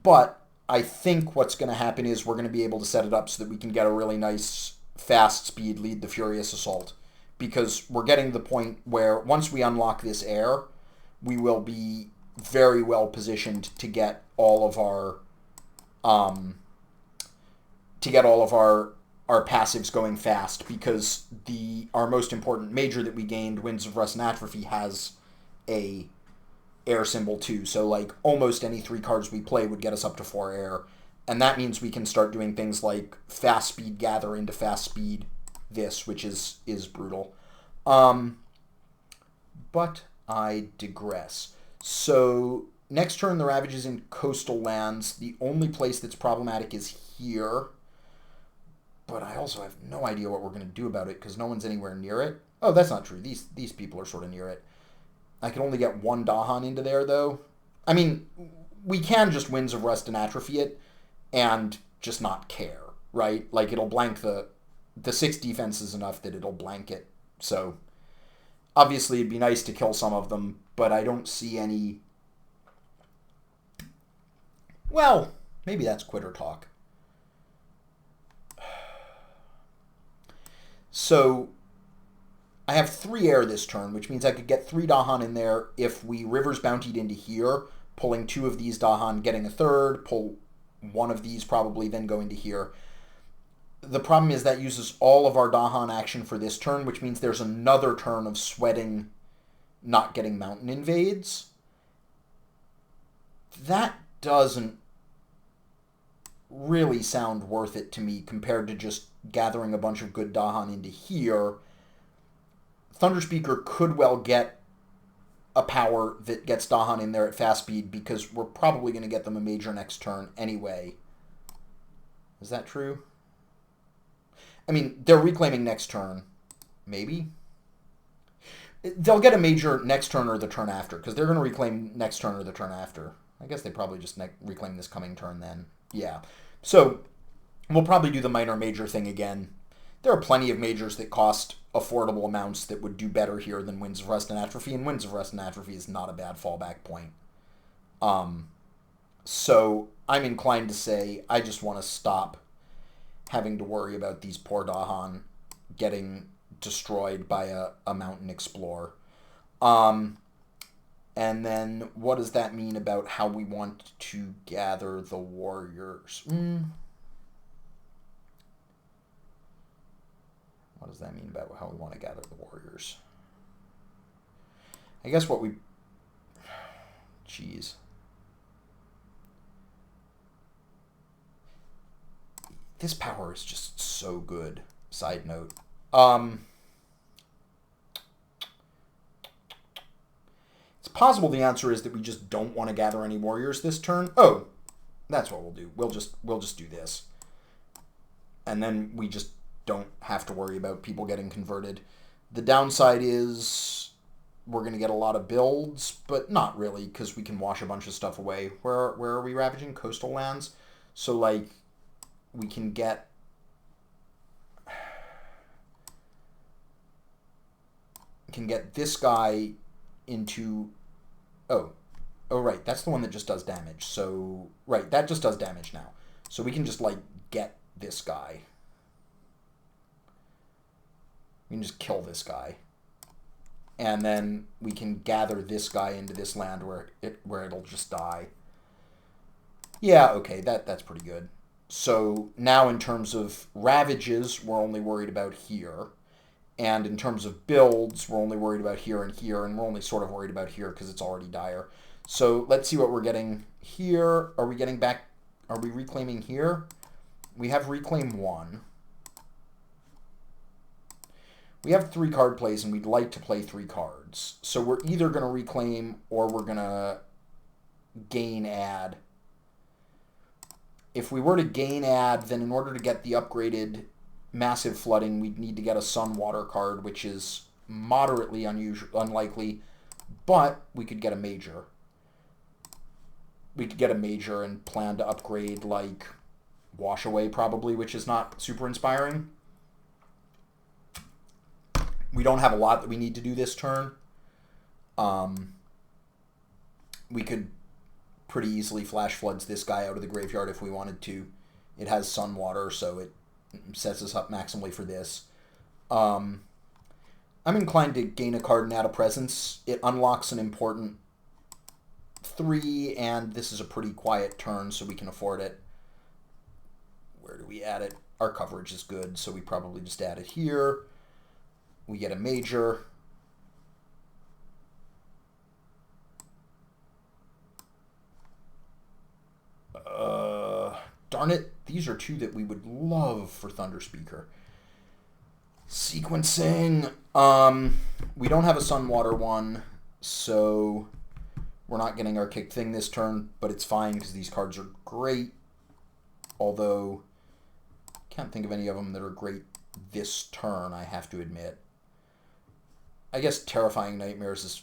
But I think what's going to happen is we're going to be able to set it up so that we can get a really nice fast speed lead the Furious Assault. Because we're getting to the point where once we unlock this air, we will be very well positioned to get all of our our passives going fast, because our most important major that we gained, Winds of Rust and Atrophy, has a air symbol too. So like almost any 3 cards we play would get us up to 4 air, and that means we can start doing things like fast speed gather into fast speed this, which is brutal. But I digress. So next turn the Ravage is in coastal lands. The only place that's problematic is here. But I also have no idea what we're going to do about it because no one's anywhere near it. Oh, that's not true. These people are sort of near it. I can only get 1 Dahan into there, though. I mean, we can just Winds of Rust and Atrophy it and just not care, right? Like, it'll blank the 6 defense is enough that it'll blank it. So, obviously, it'd be nice to kill some of them, but I don't see any... Well, maybe that's quitter talk. So, I have 3 air this turn, which means I could get 3 Dahan in there if we River's Bountied into here, pulling 2 of these Dahan, getting a 3rd, pull 1 of these probably, then go into here. The problem is that uses all of our Dahan action for this turn, which means there's another turn of sweating not getting mountain invades. That doesn't really sound worth it to me compared to just gathering a bunch of good Dahan into here. Thunderspeaker could well get a power that gets Dahan in there at fast speed because we're probably going to get them a major next turn anyway. Is that true? I mean, they're reclaiming next turn. Maybe? They'll get a major next turn or the turn after because they're going to reclaim next turn or the turn after. I guess they probably just reclaim this coming turn then. Yeah. So we'll probably do the minor major thing again. There are plenty of majors that cost affordable amounts that would do better here than Winds of Rust and Atrophy, and Winds of Rust and Atrophy is not a bad fallback point. So I'm inclined to say I just want to stop having to worry about these poor Dahan getting destroyed by a mountain explorer. And then what does that mean about how we want to gather the warriors? What does that mean about how we want to gather the warriors? I guess what we... Jeez. This power is just so good. Side note. It's possible the answer is that we just don't want to gather any warriors this turn. Oh, that's what we'll do. We'll just do this. And then we just don't have to worry about people getting converted. The downside is we're going to get a lot of builds, but not really, because we can wash a bunch of stuff away. Where are we ravaging? Coastal lands? So, like, we can get... this guy into... Oh, right, that's the one that just does damage. So, right, that just does damage now. So we can just, like, get this guy. We can just kill this guy. And then we can gather this guy into this land where it'll just die. Yeah, okay, that's pretty good. So now in terms of ravages, we're only worried about here. And in terms of builds, we're only worried about here, and we're only sort of worried about here because it's already dire. So let's see what we're getting here. Are we getting back? Are we reclaiming here? We have reclaim 1. We have 3 card plays, and we'd like to play 3 cards. So we're either going to reclaim or we're going to gain add. If we were to gain add, then in order to get the upgraded massive flooding, we'd need to get a Sun Water card, which is moderately unlikely, but we could get a major. We could get a major and plan to upgrade, like, Wash Away, probably, which is not super inspiring. We don't have a lot that we need to do this turn. We could pretty easily Flash Floods this guy out of the graveyard if we wanted to. It has Sun Water, so it sets us up maximally for this. I'm inclined to gain a card and add a presence. It unlocks an important 3, and this is a pretty quiet turn, so we can afford it. Where do we add it? Our coverage is good, so we probably just add it here. We get a major. Darn it, these are 2 that we would love for Thunderspeaker. Sequencing. We don't have a Sun Water one, so we're not getting our kick thing this turn, but it's fine because these cards are great. Although, can't think of any of them that are great this turn, I have to admit. I guess Terrifying Nightmares is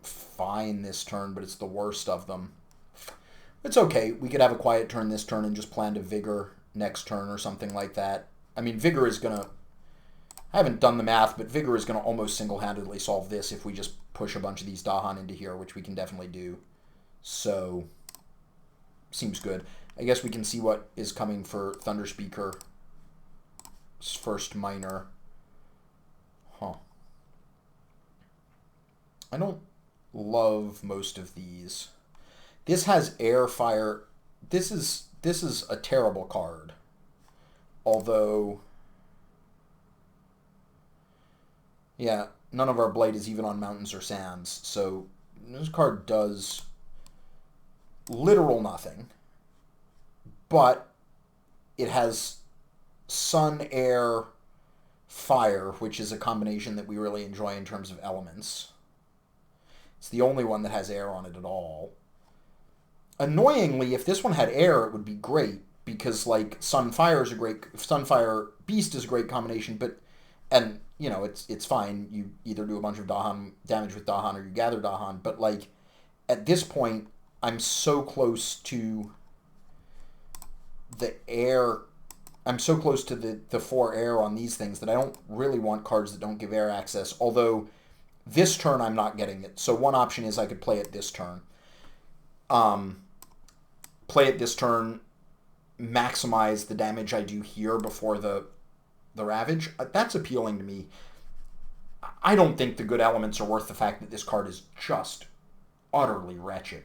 fine this turn, but it's the worst of them. It's okay. We could have a quiet turn this turn and just plan to Vigor next turn or something like that. I mean, Vigor is going to... I haven't done the math, but Vigor is going to almost single-handedly solve this if we just push a bunch of these Dahan into here, which we can definitely do. So, seems good. I guess we can see what is coming for Thunderspeaker's first minor. Huh. I don't love most of these. This has Air, Fire. This is a terrible card. Although, yeah, none of our Blight is even on Mountains or Sands. So this card does literal nothing. But it has Sun, Air, Fire, which is a combination that we really enjoy in terms of elements. It's the only one that has air on it at all. Annoyingly, if this one had air, it would be great because, like, Sunfire Beast is a great combination, but, and, you know, it's fine. You either do a bunch of Dahan damage with Dahan or you gather Dahan, but, like, at this point, I'm so close to the air. I'm so close to the 4 air on these things that I don't really want cards that don't give air access, although this turn I'm not getting it. So one option is I could play it this turn. Play it this turn, maximize the damage I do here before the Ravage. That's appealing to me. I don't think the good elements are worth the fact that this card is just utterly wretched.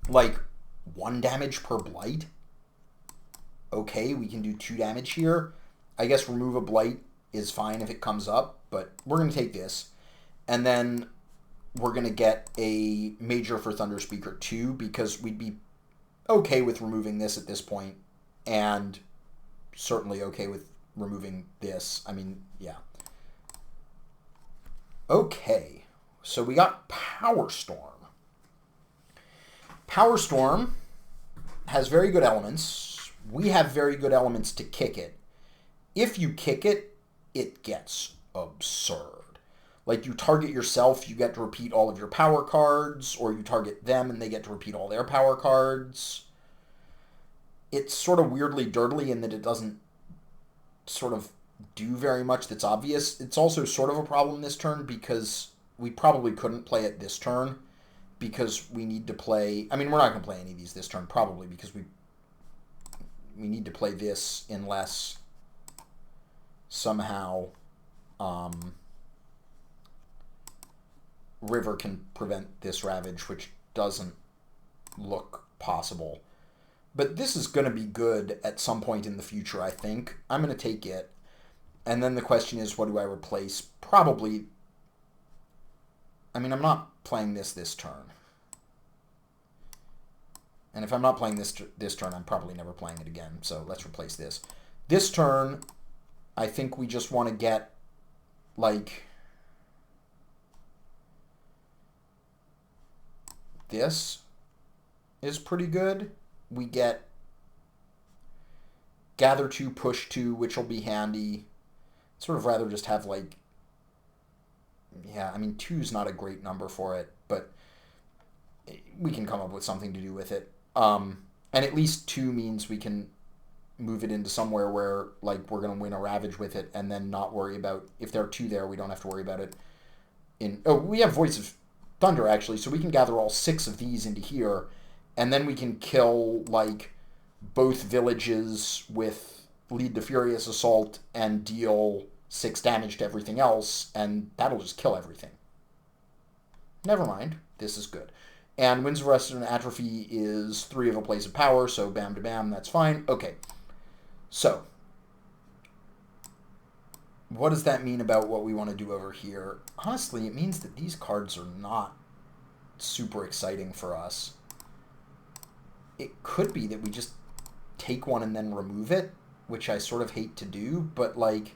Like, 1 damage per Blight? Okay, we can do 2 damage here. I guess remove a Blight is fine if it comes up, but we're going to take this. And then we're going to get a major for Thunderspeaker 2 because we'd be okay with removing this at this point and certainly okay with removing this. I mean, yeah. Okay, so we got Power Storm. Power Storm has very good elements. We have very good elements to kick it. If you kick it, it gets absurd. Like, you target yourself, you get to repeat all of your power cards, or you target them and they get to repeat all their power cards. It's sort of weirdly dirtly in that it doesn't sort of do very much that's obvious. It's also sort of a problem this turn because we probably couldn't play it this turn because we need to play... I mean, we're not going to play any of these this turn, probably, because we need to play this unless somehow... River can prevent this Ravage, which doesn't look possible. But this is going to be good at some point in the future, I think. I'm going to take it. And then the question is, what do I replace? Probably... I mean, I'm not playing this turn. And if I'm not playing this turn, I'm probably never playing it again. So let's replace this. This turn, I think we just want to get, like... This is pretty good. We get gather 2, push 2, which will be handy. I'd sort of rather just have like, yeah, I mean 2's not a great number for it, but we can come up with something to do with it. And at least 2 means we can move it into somewhere where like we're going to win a Ravage with it and then not worry about, if there are 2 there, we don't have to worry about it. We have Voice of Thunder actually, so we can gather all 6 of these into here, and then we can kill like both villages with Lead the Furious Assault and deal 6 damage to everything else, and that'll just kill everything. Never mind, this is good. And Winds of Rest and Atrophy is 3 of a Place of Power, so bam to bam, that's fine. Okay, so what does that mean about what we want to do over here? Honestly, it means that these cards are not super exciting for us. It could be that we just take one and then remove it, which I sort of hate to do, but like,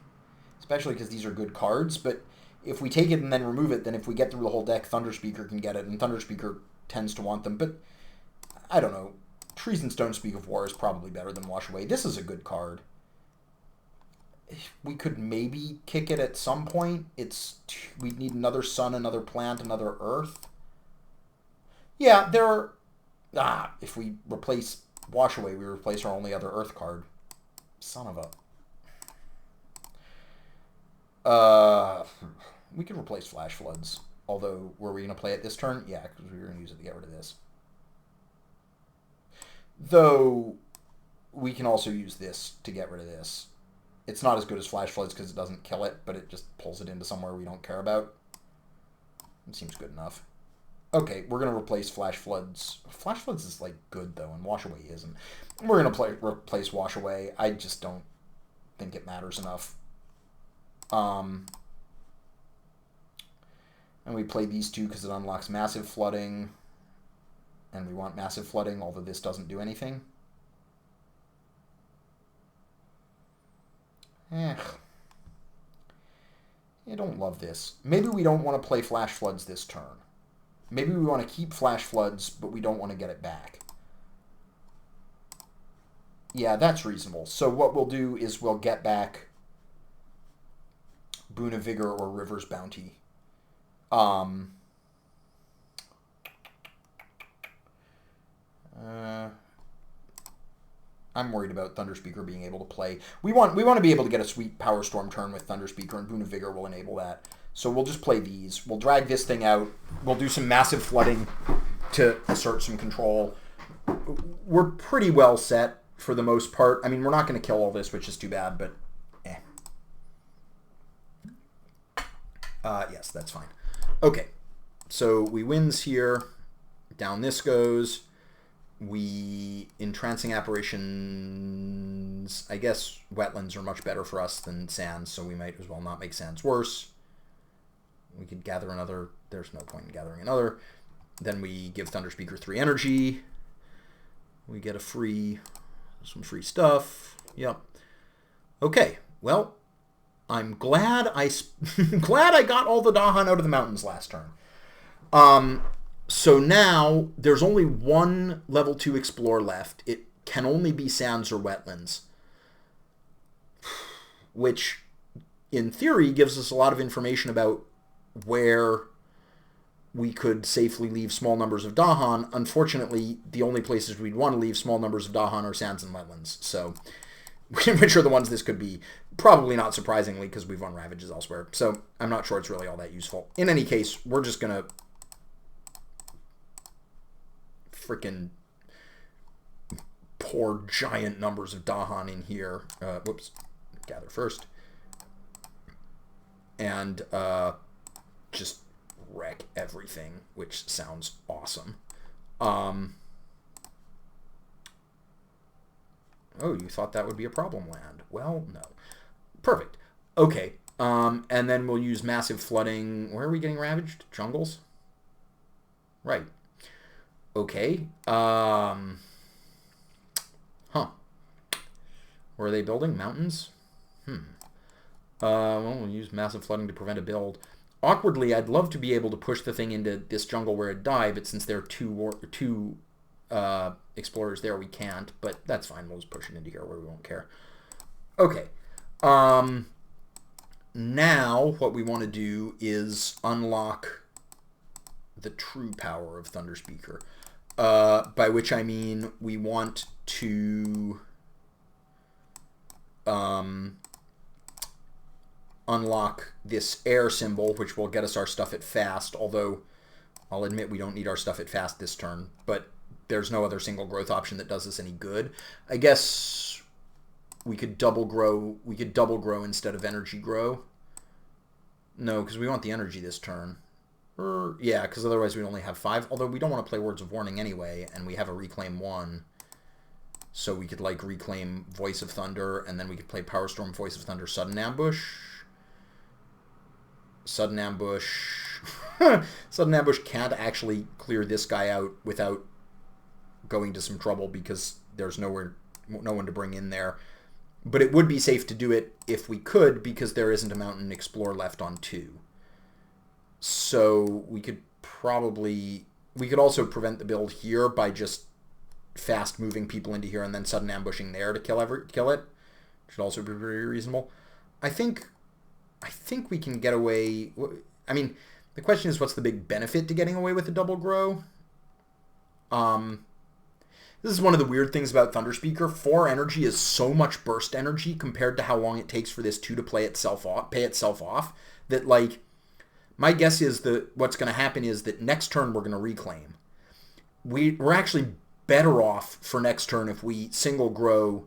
especially because these are good cards, but if we take it and then remove it, then if we get through the whole deck, Thunderspeaker can get it, and Thunderspeaker tends to want them, but I don't know. Trees and Stones Speak of War is probably better than Wash Away. This is a good card. We could maybe kick it at some point. We'd need another sun, another plant, another earth. Yeah, there are... if we replace Wash Away, we replace our only other earth card. Son of a... we could replace Flash Floods. Although, were we going to play it this turn? Yeah, because we were going to use it to get rid of this. Though, we can also use this to get rid of this. It's not as good as Flash Floods because it doesn't kill it, but it just pulls it into somewhere we don't care about. It seems good enough. Okay, we're going to replace Flash Floods. Flash Floods is, like, good, though, and Wash Away isn't. We're going to replace Wash Away. I just don't think it matters enough. And we play these 2 because it unlocks Massive Flooding. And we want Massive Flooding, although this doesn't do anything. I don't love this. Maybe we don't want to play Flash Floods this turn. Maybe we want to keep Flash Floods, but we don't want to get it back. Yeah, that's reasonable. So what we'll do is we'll get back Boon of Vigor or River's Bounty. I'm worried about Thunderspeaker being able to play. We want to be able to get a sweet Power Storm turn with Thunderspeaker, and Boon of Vigor will enable that. So we'll just play these. We'll drag this thing out. We'll do some Massive Flooding to assert some control. We're pretty well set for the most part. I mean, we're not going to kill all this, which is too bad, but eh. Yes, that's fine. Okay, so we wins here. Down this goes. We, Entrancing Apparitions, I guess wetlands are much better for us than sands, so we might as well not make sands worse. We could gather another. There's no point in gathering another. Then we give Thunderspeaker 3 energy. We get some free stuff. Yep. Okay, well, I'm glad glad I got all the Dahan out of the mountains last turn. So now there's only one level 2 Explore left. It can only be sands or wetlands, which in theory gives us a lot of information about where we could safely leave small numbers of Dahan. Unfortunately, the only places we'd want to leave small numbers of Dahan are sands and wetlands. So, which are the ones this could be. Probably not surprisingly, because we've run Ravages elsewhere. So, I'm not sure it's really all that useful. In any case, we're just going to freaking pour giant numbers of Dahan in here. Whoops. Gather first. And just wreck everything, which sounds awesome. Oh, you thought that would be a problem land. Well, no. Perfect. Okay. And then we'll use Massive Flooding. Where are we getting ravaged? Jungles? Right. Okay. Huh. Where are they building? Mountains? Well, we'll use Massive Flooding to prevent a build. Awkwardly, I'd love to be able to push the thing into this jungle where it died, but since there are two explorers there, we can't. But that's fine. We'll just push it into here where we won't care. Okay. Now what we want to do is unlock the true power of Thunderspeaker. By which I mean we want to unlock this air symbol, which will get us our stuff at fast, although I'll admit we don't need our stuff at fast this turn, but there's no other single growth option that does us any good. I guess we could double grow. We could double grow instead of energy grow. No, because we want the energy this turn. Yeah, because otherwise we'd only have 5. Although we don't want to play Words of Warning anyway, and we have a Reclaim 1. So we could, like, reclaim Voice of Thunder, and then we could play Power Storm, Voice of Thunder, Sudden Ambush. Sudden Ambush. Sudden Ambush can't actually clear this guy out without going to some trouble because there's no one to bring in there. But it would be safe to do it if we could because there isn't a Mountain Explorer left on 2. So we could probably... We could also prevent the build here by just fast moving people into here and then sudden ambushing there to kill it. Should also be very reasonable. I think we can get away... I mean, the question is what's the big benefit to getting away with a double grow? This is one of the weird things about Thunderspeaker. 4 energy is so much burst energy compared to how long it takes for this 2 to pay itself off, that, like, my guess is that what's going to happen is that next turn we're going to reclaim. We're actually better off for next turn if we single grow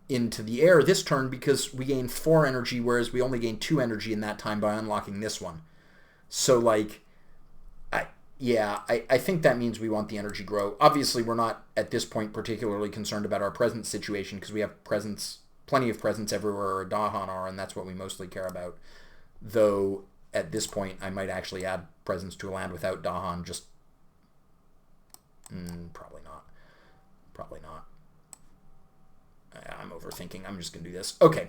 into the air this turn because we gain 4 energy, whereas we only gain 2 energy in that time by unlocking this one. So, like, I think that means we want the energy grow. Obviously, we're not, at this point, particularly concerned about our presence situation because we have plenty of presence everywhere our Dahan are, and that's what we mostly care about. Though, at this point, I might actually add presence to a land without Dahan, just... probably not. Probably not. I'm overthinking. I'm just going to do this. Okay.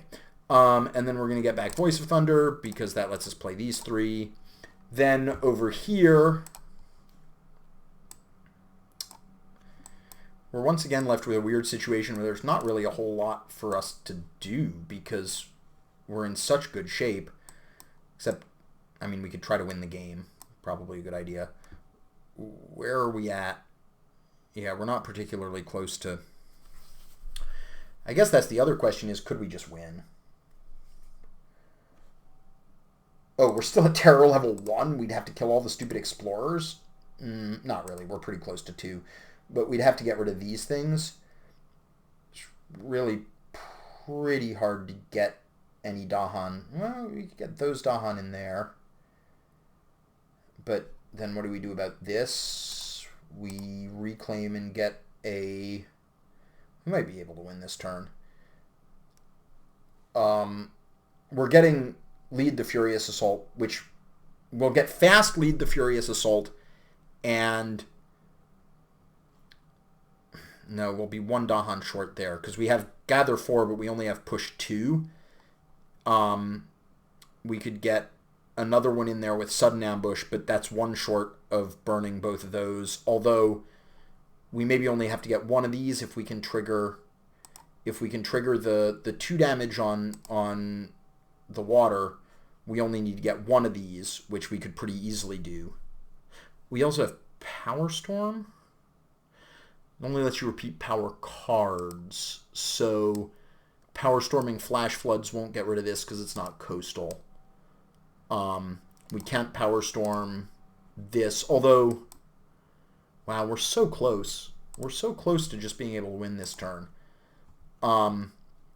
And then we're going to get back Voice of Thunder because that lets us play these 3. Then over here... We're once again left with a weird situation where there's not really a whole lot for us to do because we're in such good shape. Except, I mean, we could try to win the game. Probably a good idea. Where are we at? Yeah, we're not particularly close to... I guess that's the other question is, could we just win? Oh, we're still at terror level 1? We'd have to kill all the stupid explorers? Not really. We're pretty close to 2. But we'd have to get rid of these things. It's really pretty hard to get any Dahan. Well, we could get those Dahan in there. But then what do we do about this? We reclaim and get a... We might be able to win this turn. We're getting Lead the Furious Assault, which we'll get fast Lead the Furious Assault, and... No, we'll be 1 Dahan short there, because we have Gather 4, but we only have Push 2. We could get another one in there with Sudden Ambush, but that's 1 short of burning both of those, although we maybe only have to get 1 of these if we can trigger the 2 damage on the water. We only need to get 1 of these, which we could pretty easily do. We also have Power Storm. It only lets you repeat power cards, so Power Storming Flash Floods won't get rid of this because it's not coastal. We can't Power Storm this, although, wow, we're so close. We're so close to just being able to win this turn.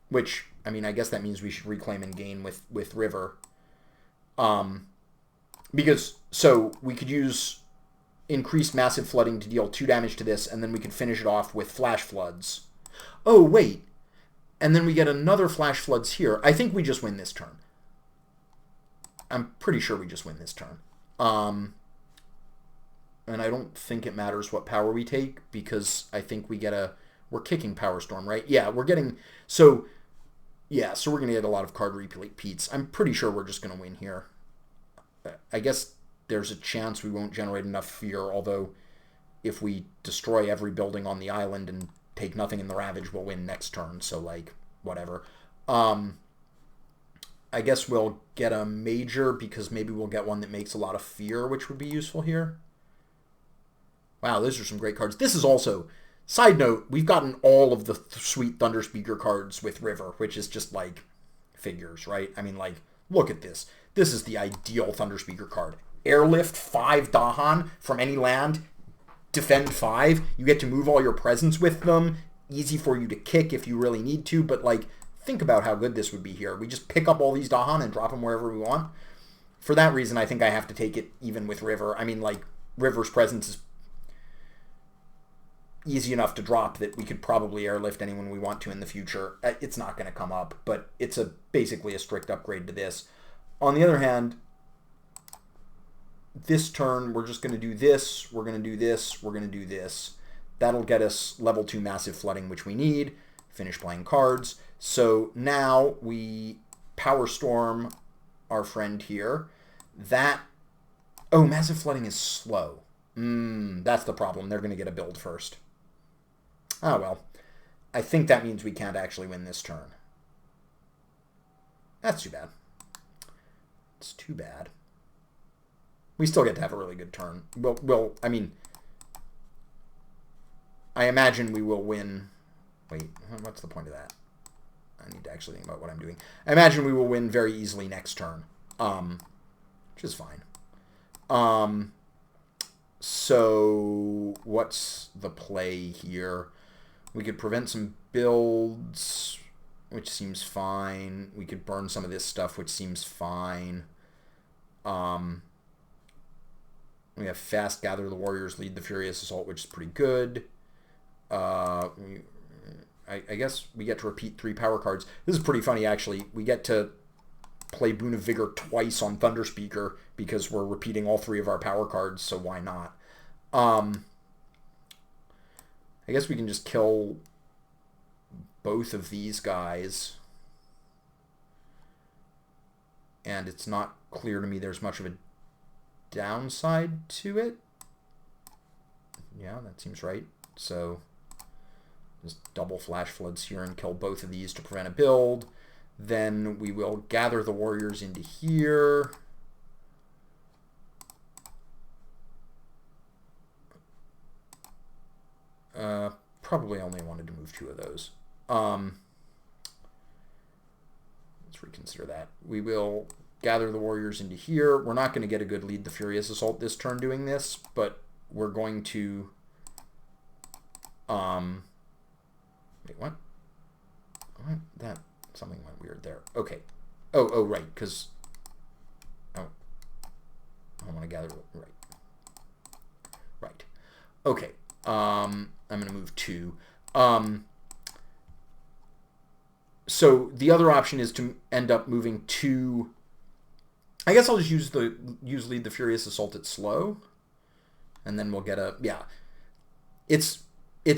Which, I mean, I guess that means we should reclaim and gain with River. Because, so, we could use increased massive flooding to deal 2 damage to this, and then we could finish it off with Flash Floods. Oh, wait. And then we get another Flash Floods here. I think we just win this turn. I'm pretty sure we just win this turn. And I don't think it matters what power we take, because I think we get we're kicking Power Storm, right? Yeah, we're getting... So, yeah, so we're going to get a lot of card repeats. I'm pretty sure we're just going to win here. I guess there's a chance we won't generate enough fear, although if we destroy every building on the island and take nothing in the Ravage, we'll win next turn, so, like, whatever. I guess we'll get a major because maybe we'll get one that makes a lot of fear, which would be useful here. Wow, those are some great cards. This is also, side note, we've gotten all of the sweet Thunderspeaker cards with River, which is just like figures, right? I mean, like, look at this. This is the ideal Thunderspeaker card. Airlift 5 Dahan from any land. Defend 5. You get to move all your presents with them. Easy for you to kick if you really need to, but like, think about how good this would be here. We just pick up all these Dahan and drop them wherever we want. For that reason, I think I have to take it even with River. I mean, like, River's presence is easy enough to drop that we could probably airlift anyone we want to in the future. It's not going to come up, but it's basically a strict upgrade to this. On the other hand, this turn, we're just going to do this, we're going to do this, we're going to do this. That'll get us level 2 massive flooding, which we need. Finish playing cards. So now we Power Storm our friend here. Oh, massive flooding is slow. That's the problem. They're going to get a build first. Oh, well. I think that means we can't actually win this turn. That's too bad. It's too bad. We still get to have a really good turn. I mean, I imagine we will win. Wait, what's the point of that? I need to actually think about what I'm doing. I imagine we will win very easily next turn, which is fine. So what's the play here? We could prevent some builds, which seems fine. We could burn some of this stuff, which seems fine. We have fast gather the warriors, lead the furious assault, which is pretty good. I guess we get to repeat 3 power cards. This is pretty funny, actually. We get to play Boon of Vigor twice on Thunderspeaker because we're repeating all 3 of our power cards, so why not? I guess we can just kill both of these guys. And it's not clear to me there's much of a downside to it. Yeah, that seems right. So just double flash floods here and kill both of these to prevent a build. Then we will gather the warriors into here. Probably only wanted to move 2 of those. Let's reconsider that. We will gather the warriors into here. We're not going to get a good lead the furious assault this turn doing this, but we're going to wait, what? That something went weird there. Okay. Oh, right, because I want to gather right. Okay. I'm going to move 2. So the other option is to end up moving 2. I guess I'll just use lead the furious assault at slow, and then we'll get a It's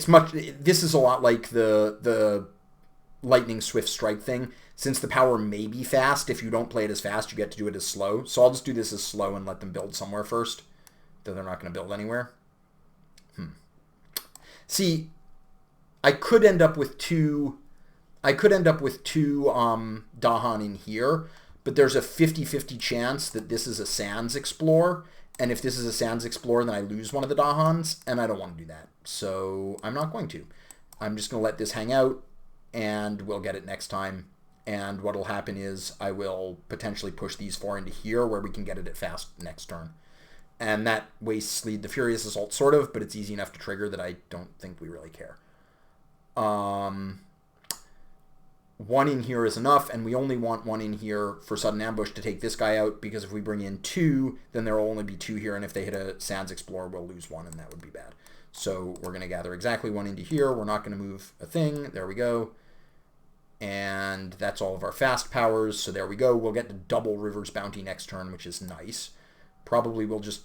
much. This is a lot like the lightning swift strike thing. Since the power may be fast, if you don't play it as fast, you get to do it as slow. So I'll just do this as slow and let them build somewhere first, though they're not going to build anywhere. See, I could end up with 2. I could end up with 2 Dahan in here, but there's a 50-50 chance that this is a Sands Explorer, and if this is a Sands Explorer, then I lose one of the Dahans, and I don't want to do that. So I'm not going to. I'm just going to let this hang out, and we'll get it next time. And what will happen is I will potentially push these 4 into here, where we can get it at fast next turn. And that wastes lead the furious assault, sort of, but it's easy enough to trigger that I don't think we really care. 1 in here is enough, and we only want 1 in here for sudden ambush to take this guy out, because if we bring in 2, then there will only be 2 here, and if they hit a Sands Explorer, we'll lose 1, and that would be bad. So we're going to gather exactly 1 into here. We're not going to move a thing. There we go. And that's all of our fast powers, so there we go. We'll get to double River's Bounty next turn, which is nice. Probably we'll just...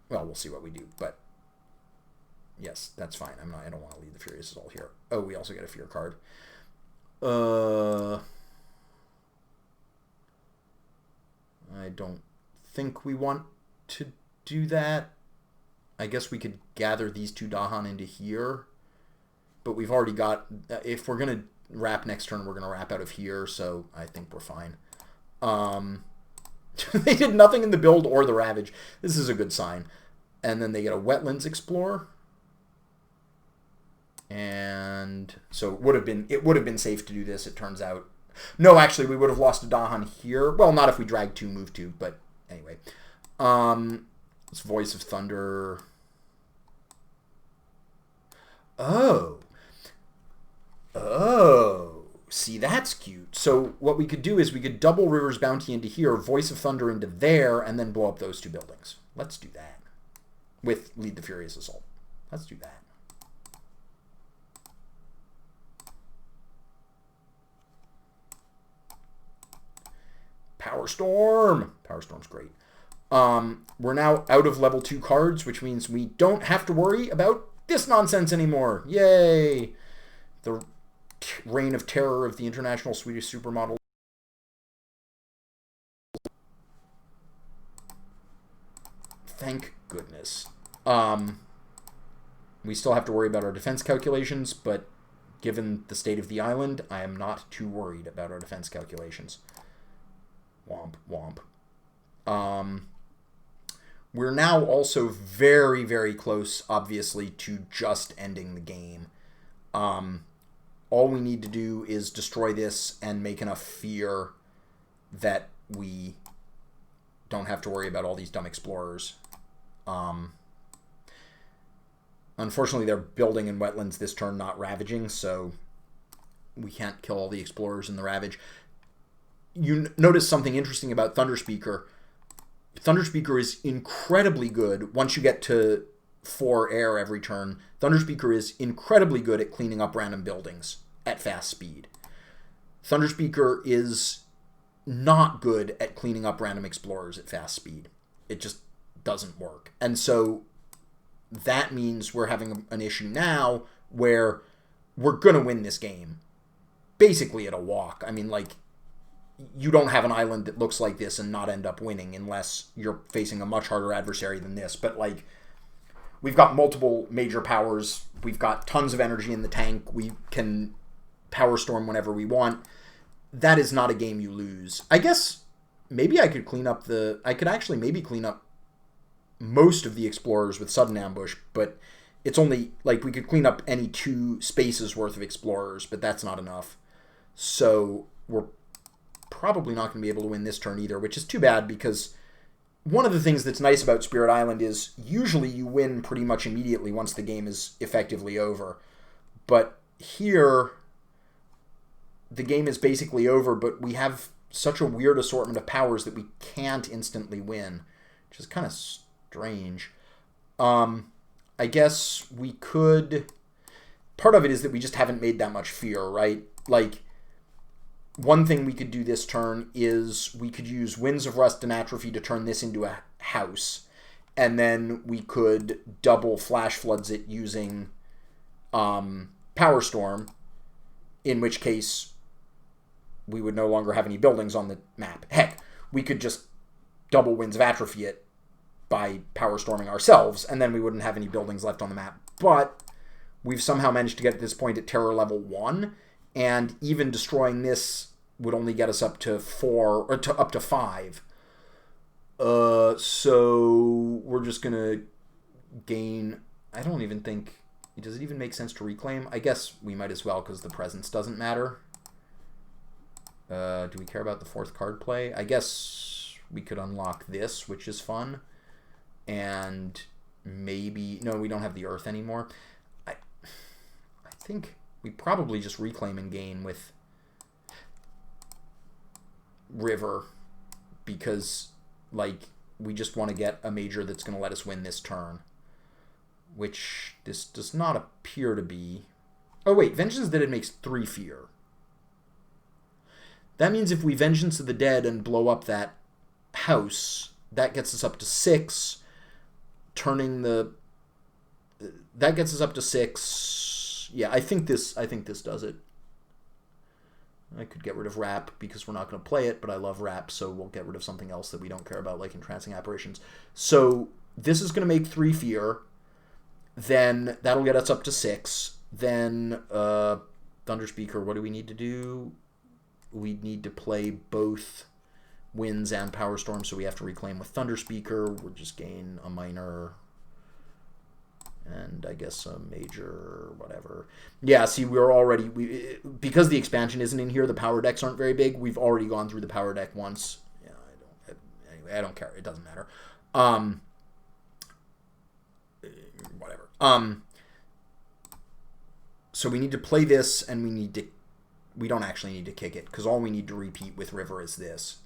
Well, we'll see what we do, but... Yes, that's fine. I don't want to lead the Furious Assault here. Oh, we also get a Fear card. I don't think we want to do that. I guess we could gather these 2 Dahan into here, but we've already got... If we're going to... wrap next turn. We're going to wrap out of here, so I think we're fine. They did nothing in the build or the ravage. This is a good sign. And then they get a wetlands explorer. And so it would have been safe to do this, it turns out. No, actually, we would have lost a Dahan here. Well, not if we dragged 2, move 2, but anyway. It's Voice of Thunder. Oh. See, that's cute. So what we could do is we could double River's Bounty into here, Voice of Thunder into there, and then blow up those 2 buildings. Let's do that. With Lead the Furious Assault. Let's do that. Power Storm. Power Storm's great. We're now out of level 2 cards, which means we don't have to worry about this nonsense anymore. Yay! The reign of terror of the international Swedish supermodel. Thank goodness. We still have to worry about our defense calculations, but given the state of the island, I am not too worried about our defense calculations. Womp, womp. We're now also very, very close, obviously, to just ending the game. All we need to do is destroy this and make enough fear that we don't have to worry about all these dumb explorers. Unfortunately, they're building in wetlands this turn, not ravaging, so we can't kill all the explorers in the ravage. You notice something interesting about Thunderspeaker. Thunderspeaker is incredibly good once you get to 4 air every turn. Thunderspeaker is incredibly good at cleaning up random buildings at fast speed. Thunderspeaker is not good at cleaning up random explorers at fast speed. It just doesn't work. And so that means we're having an issue now where we're going to win this game basically at a walk. I mean, like, you don't have an island that looks like this and not end up winning unless you're facing a much harder adversary than this. But, like, we've got multiple major powers. We've got tons of energy in the tank. We can power storm whenever we want. That is not a game you lose. I guess maybe I could clean up I could actually maybe clean up most of the explorers with sudden ambush, but it's only, like, we could clean up any 2 spaces worth of explorers, but that's not enough. So we're probably not going to be able to win this turn either, which is too bad, because one of the things that's nice about Spirit Island is usually you win pretty much immediately once the game is effectively over. But here, the game is basically over, but we have such a weird assortment of powers that we can't instantly win, which is kind of strange. I guess we could... Part of it is that we just haven't made that much fear, right? Like, one thing we could do this turn is we could use Winds of Rust and Atrophy to turn this into a house. And then we could double Flash Floods it using Power Storm, in which case we would no longer have any buildings on the map. Heck, we could just double Winds of Atrophy it by Power Storming ourselves, and then we wouldn't have any buildings left on the map. But we've somehow managed to get to this point at Terror level 1, and even destroying this would only get us up to 4, or up to 5. So we're just going to gain... I don't even think... Does it even make sense to reclaim? I guess we might as well, because the presence doesn't matter. Do we care about the 4th card play? I guess we could unlock this, which is fun. And maybe... No, we don't have the Earth anymore. I think we probably just reclaim and gain with River, because, like, we just want to get a major that's going to let us win this turn, which this does not appear to be. Oh, wait, Vengeance of the Dead makes 3 fear. That means if we Vengeance of the Dead and blow up that house, that gets us up to 6, turning the... That gets us up to 6. Yeah, I think this does it. I could get rid of Rap because we're not going to play it, but I love Rap, so we'll get rid of something else that we don't care about, like Entrancing Apparitions. So this is going to make 3 fear. Then that'll get us up to 6. Then Thunder Thunderspeaker, what do we need to do? We need to play both winds and power storm, so we have to reclaim with Thunderspeaker. We'll just gain a minor and I guess a major, whatever. Yeah, see, we're already... because the expansion isn't in here, the power decks aren't very big. We've already gone through the power deck once. Yeah, anyway, I don't care. It doesn't matter. Whatever. So we need to play this, and we don't actually need to kick it, because all we need to repeat with River is this.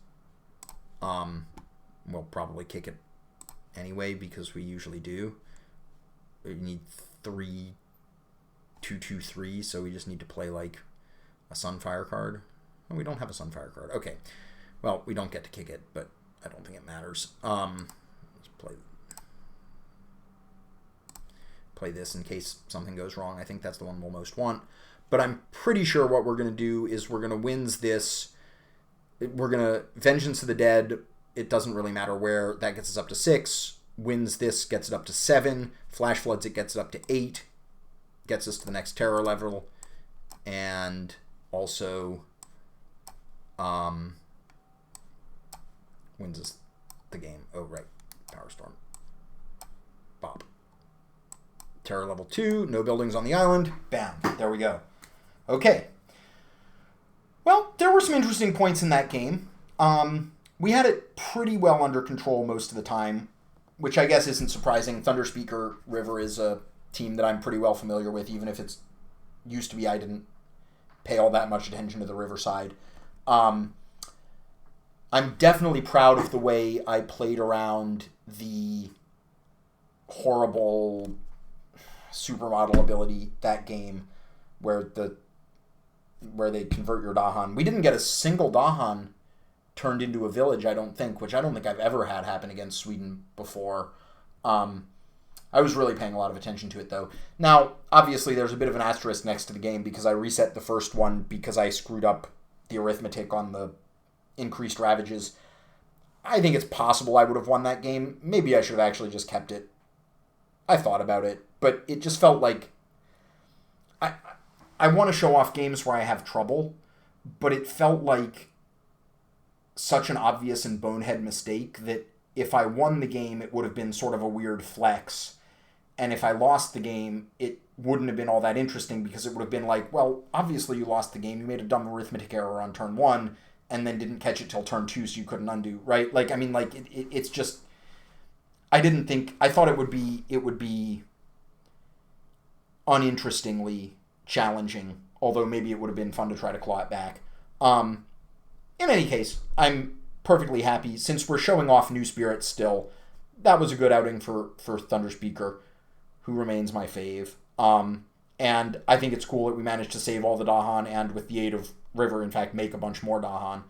We'll probably kick it anyway, because we usually do. We need 3, 2, 2, 3, so we just need to play like a Sunfire card. Oh, we don't have a Sunfire card. Okay. Well, we don't get to kick it, but I don't think it matters. Let's play this in case something goes wrong. I think that's the one we'll most want. But I'm pretty sure what we're going to do is we're going to Winds this. We're going to Vengeance of the Dead. It doesn't really matter where. That gets us up to 6. Wins this, gets it up to 7. Flash Floods it, gets it up to 8. Gets us to the next terror level. And also wins us the game. Oh, right. Power Storm. Bop. Terror level 2. No buildings on the island. Bam. There we go. Okay. Well, there were some interesting points in that game. We had it pretty well under control most of the time, which I guess isn't surprising. Thunderspeaker River is a team that I'm pretty well familiar with, even if it's used to be I didn't pay all that much attention to the River side. I'm definitely proud of the way I played around the horrible supermodel ability that game where they convert your Dahan. We didn't get a single Dahan turned into a village, I don't think, which I don't think I've ever had happen against Sweden before. I was really paying a lot of attention to it, though. Now, obviously, there's a bit of an asterisk next to the game because I reset the first one because I screwed up the arithmetic on the increased ravages. I think it's possible I would have won that game. Maybe I should have actually just kept it. I thought about it, but it just felt like... I want to show off games where I have trouble, but it felt like such an obvious and bonehead mistake that if I won the game, it would have been sort of a weird flex. And if I lost the game, it wouldn't have been all that interesting because it would have been like, well, obviously you lost the game. You made a dumb arithmetic error on turn 1 and then didn't catch it till turn 2, so you couldn't undo, right? Like, I mean, like, it's just... I thought it would be uninterestingly challenging, although maybe it would have been fun to try to claw it back. In any case, I'm perfectly happy. Since we're showing off new spirits still, that was a good outing for Thunderspeaker, who remains my fave. And I think it's cool that we managed to save all the Dahan and with the aid of River, in fact, make a bunch more Dahan.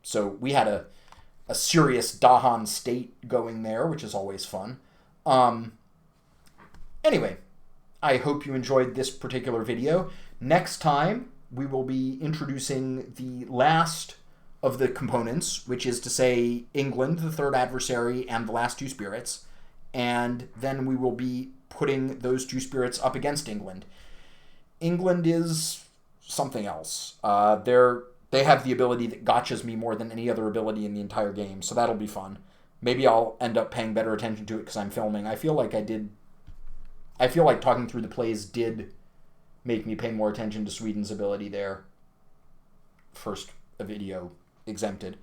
So we had a serious Dahan state going there, which is always fun. Anyway, I hope you enjoyed this particular video. Next time, we will be introducing the last of the components, which is to say England, the third adversary, and the last 2 spirits. And then we will be putting those 2 spirits up against England. England is something else. They have the ability that gotchas me more than any other ability in the entire game, so that'll be fun. Maybe I'll end up paying better attention to it because I'm filming. I feel like talking through the plays did make me pay more attention to Sweden's ability there. First, a video exempted.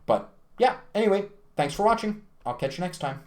But, yeah, anyway, thanks for watching. I'll catch you next time.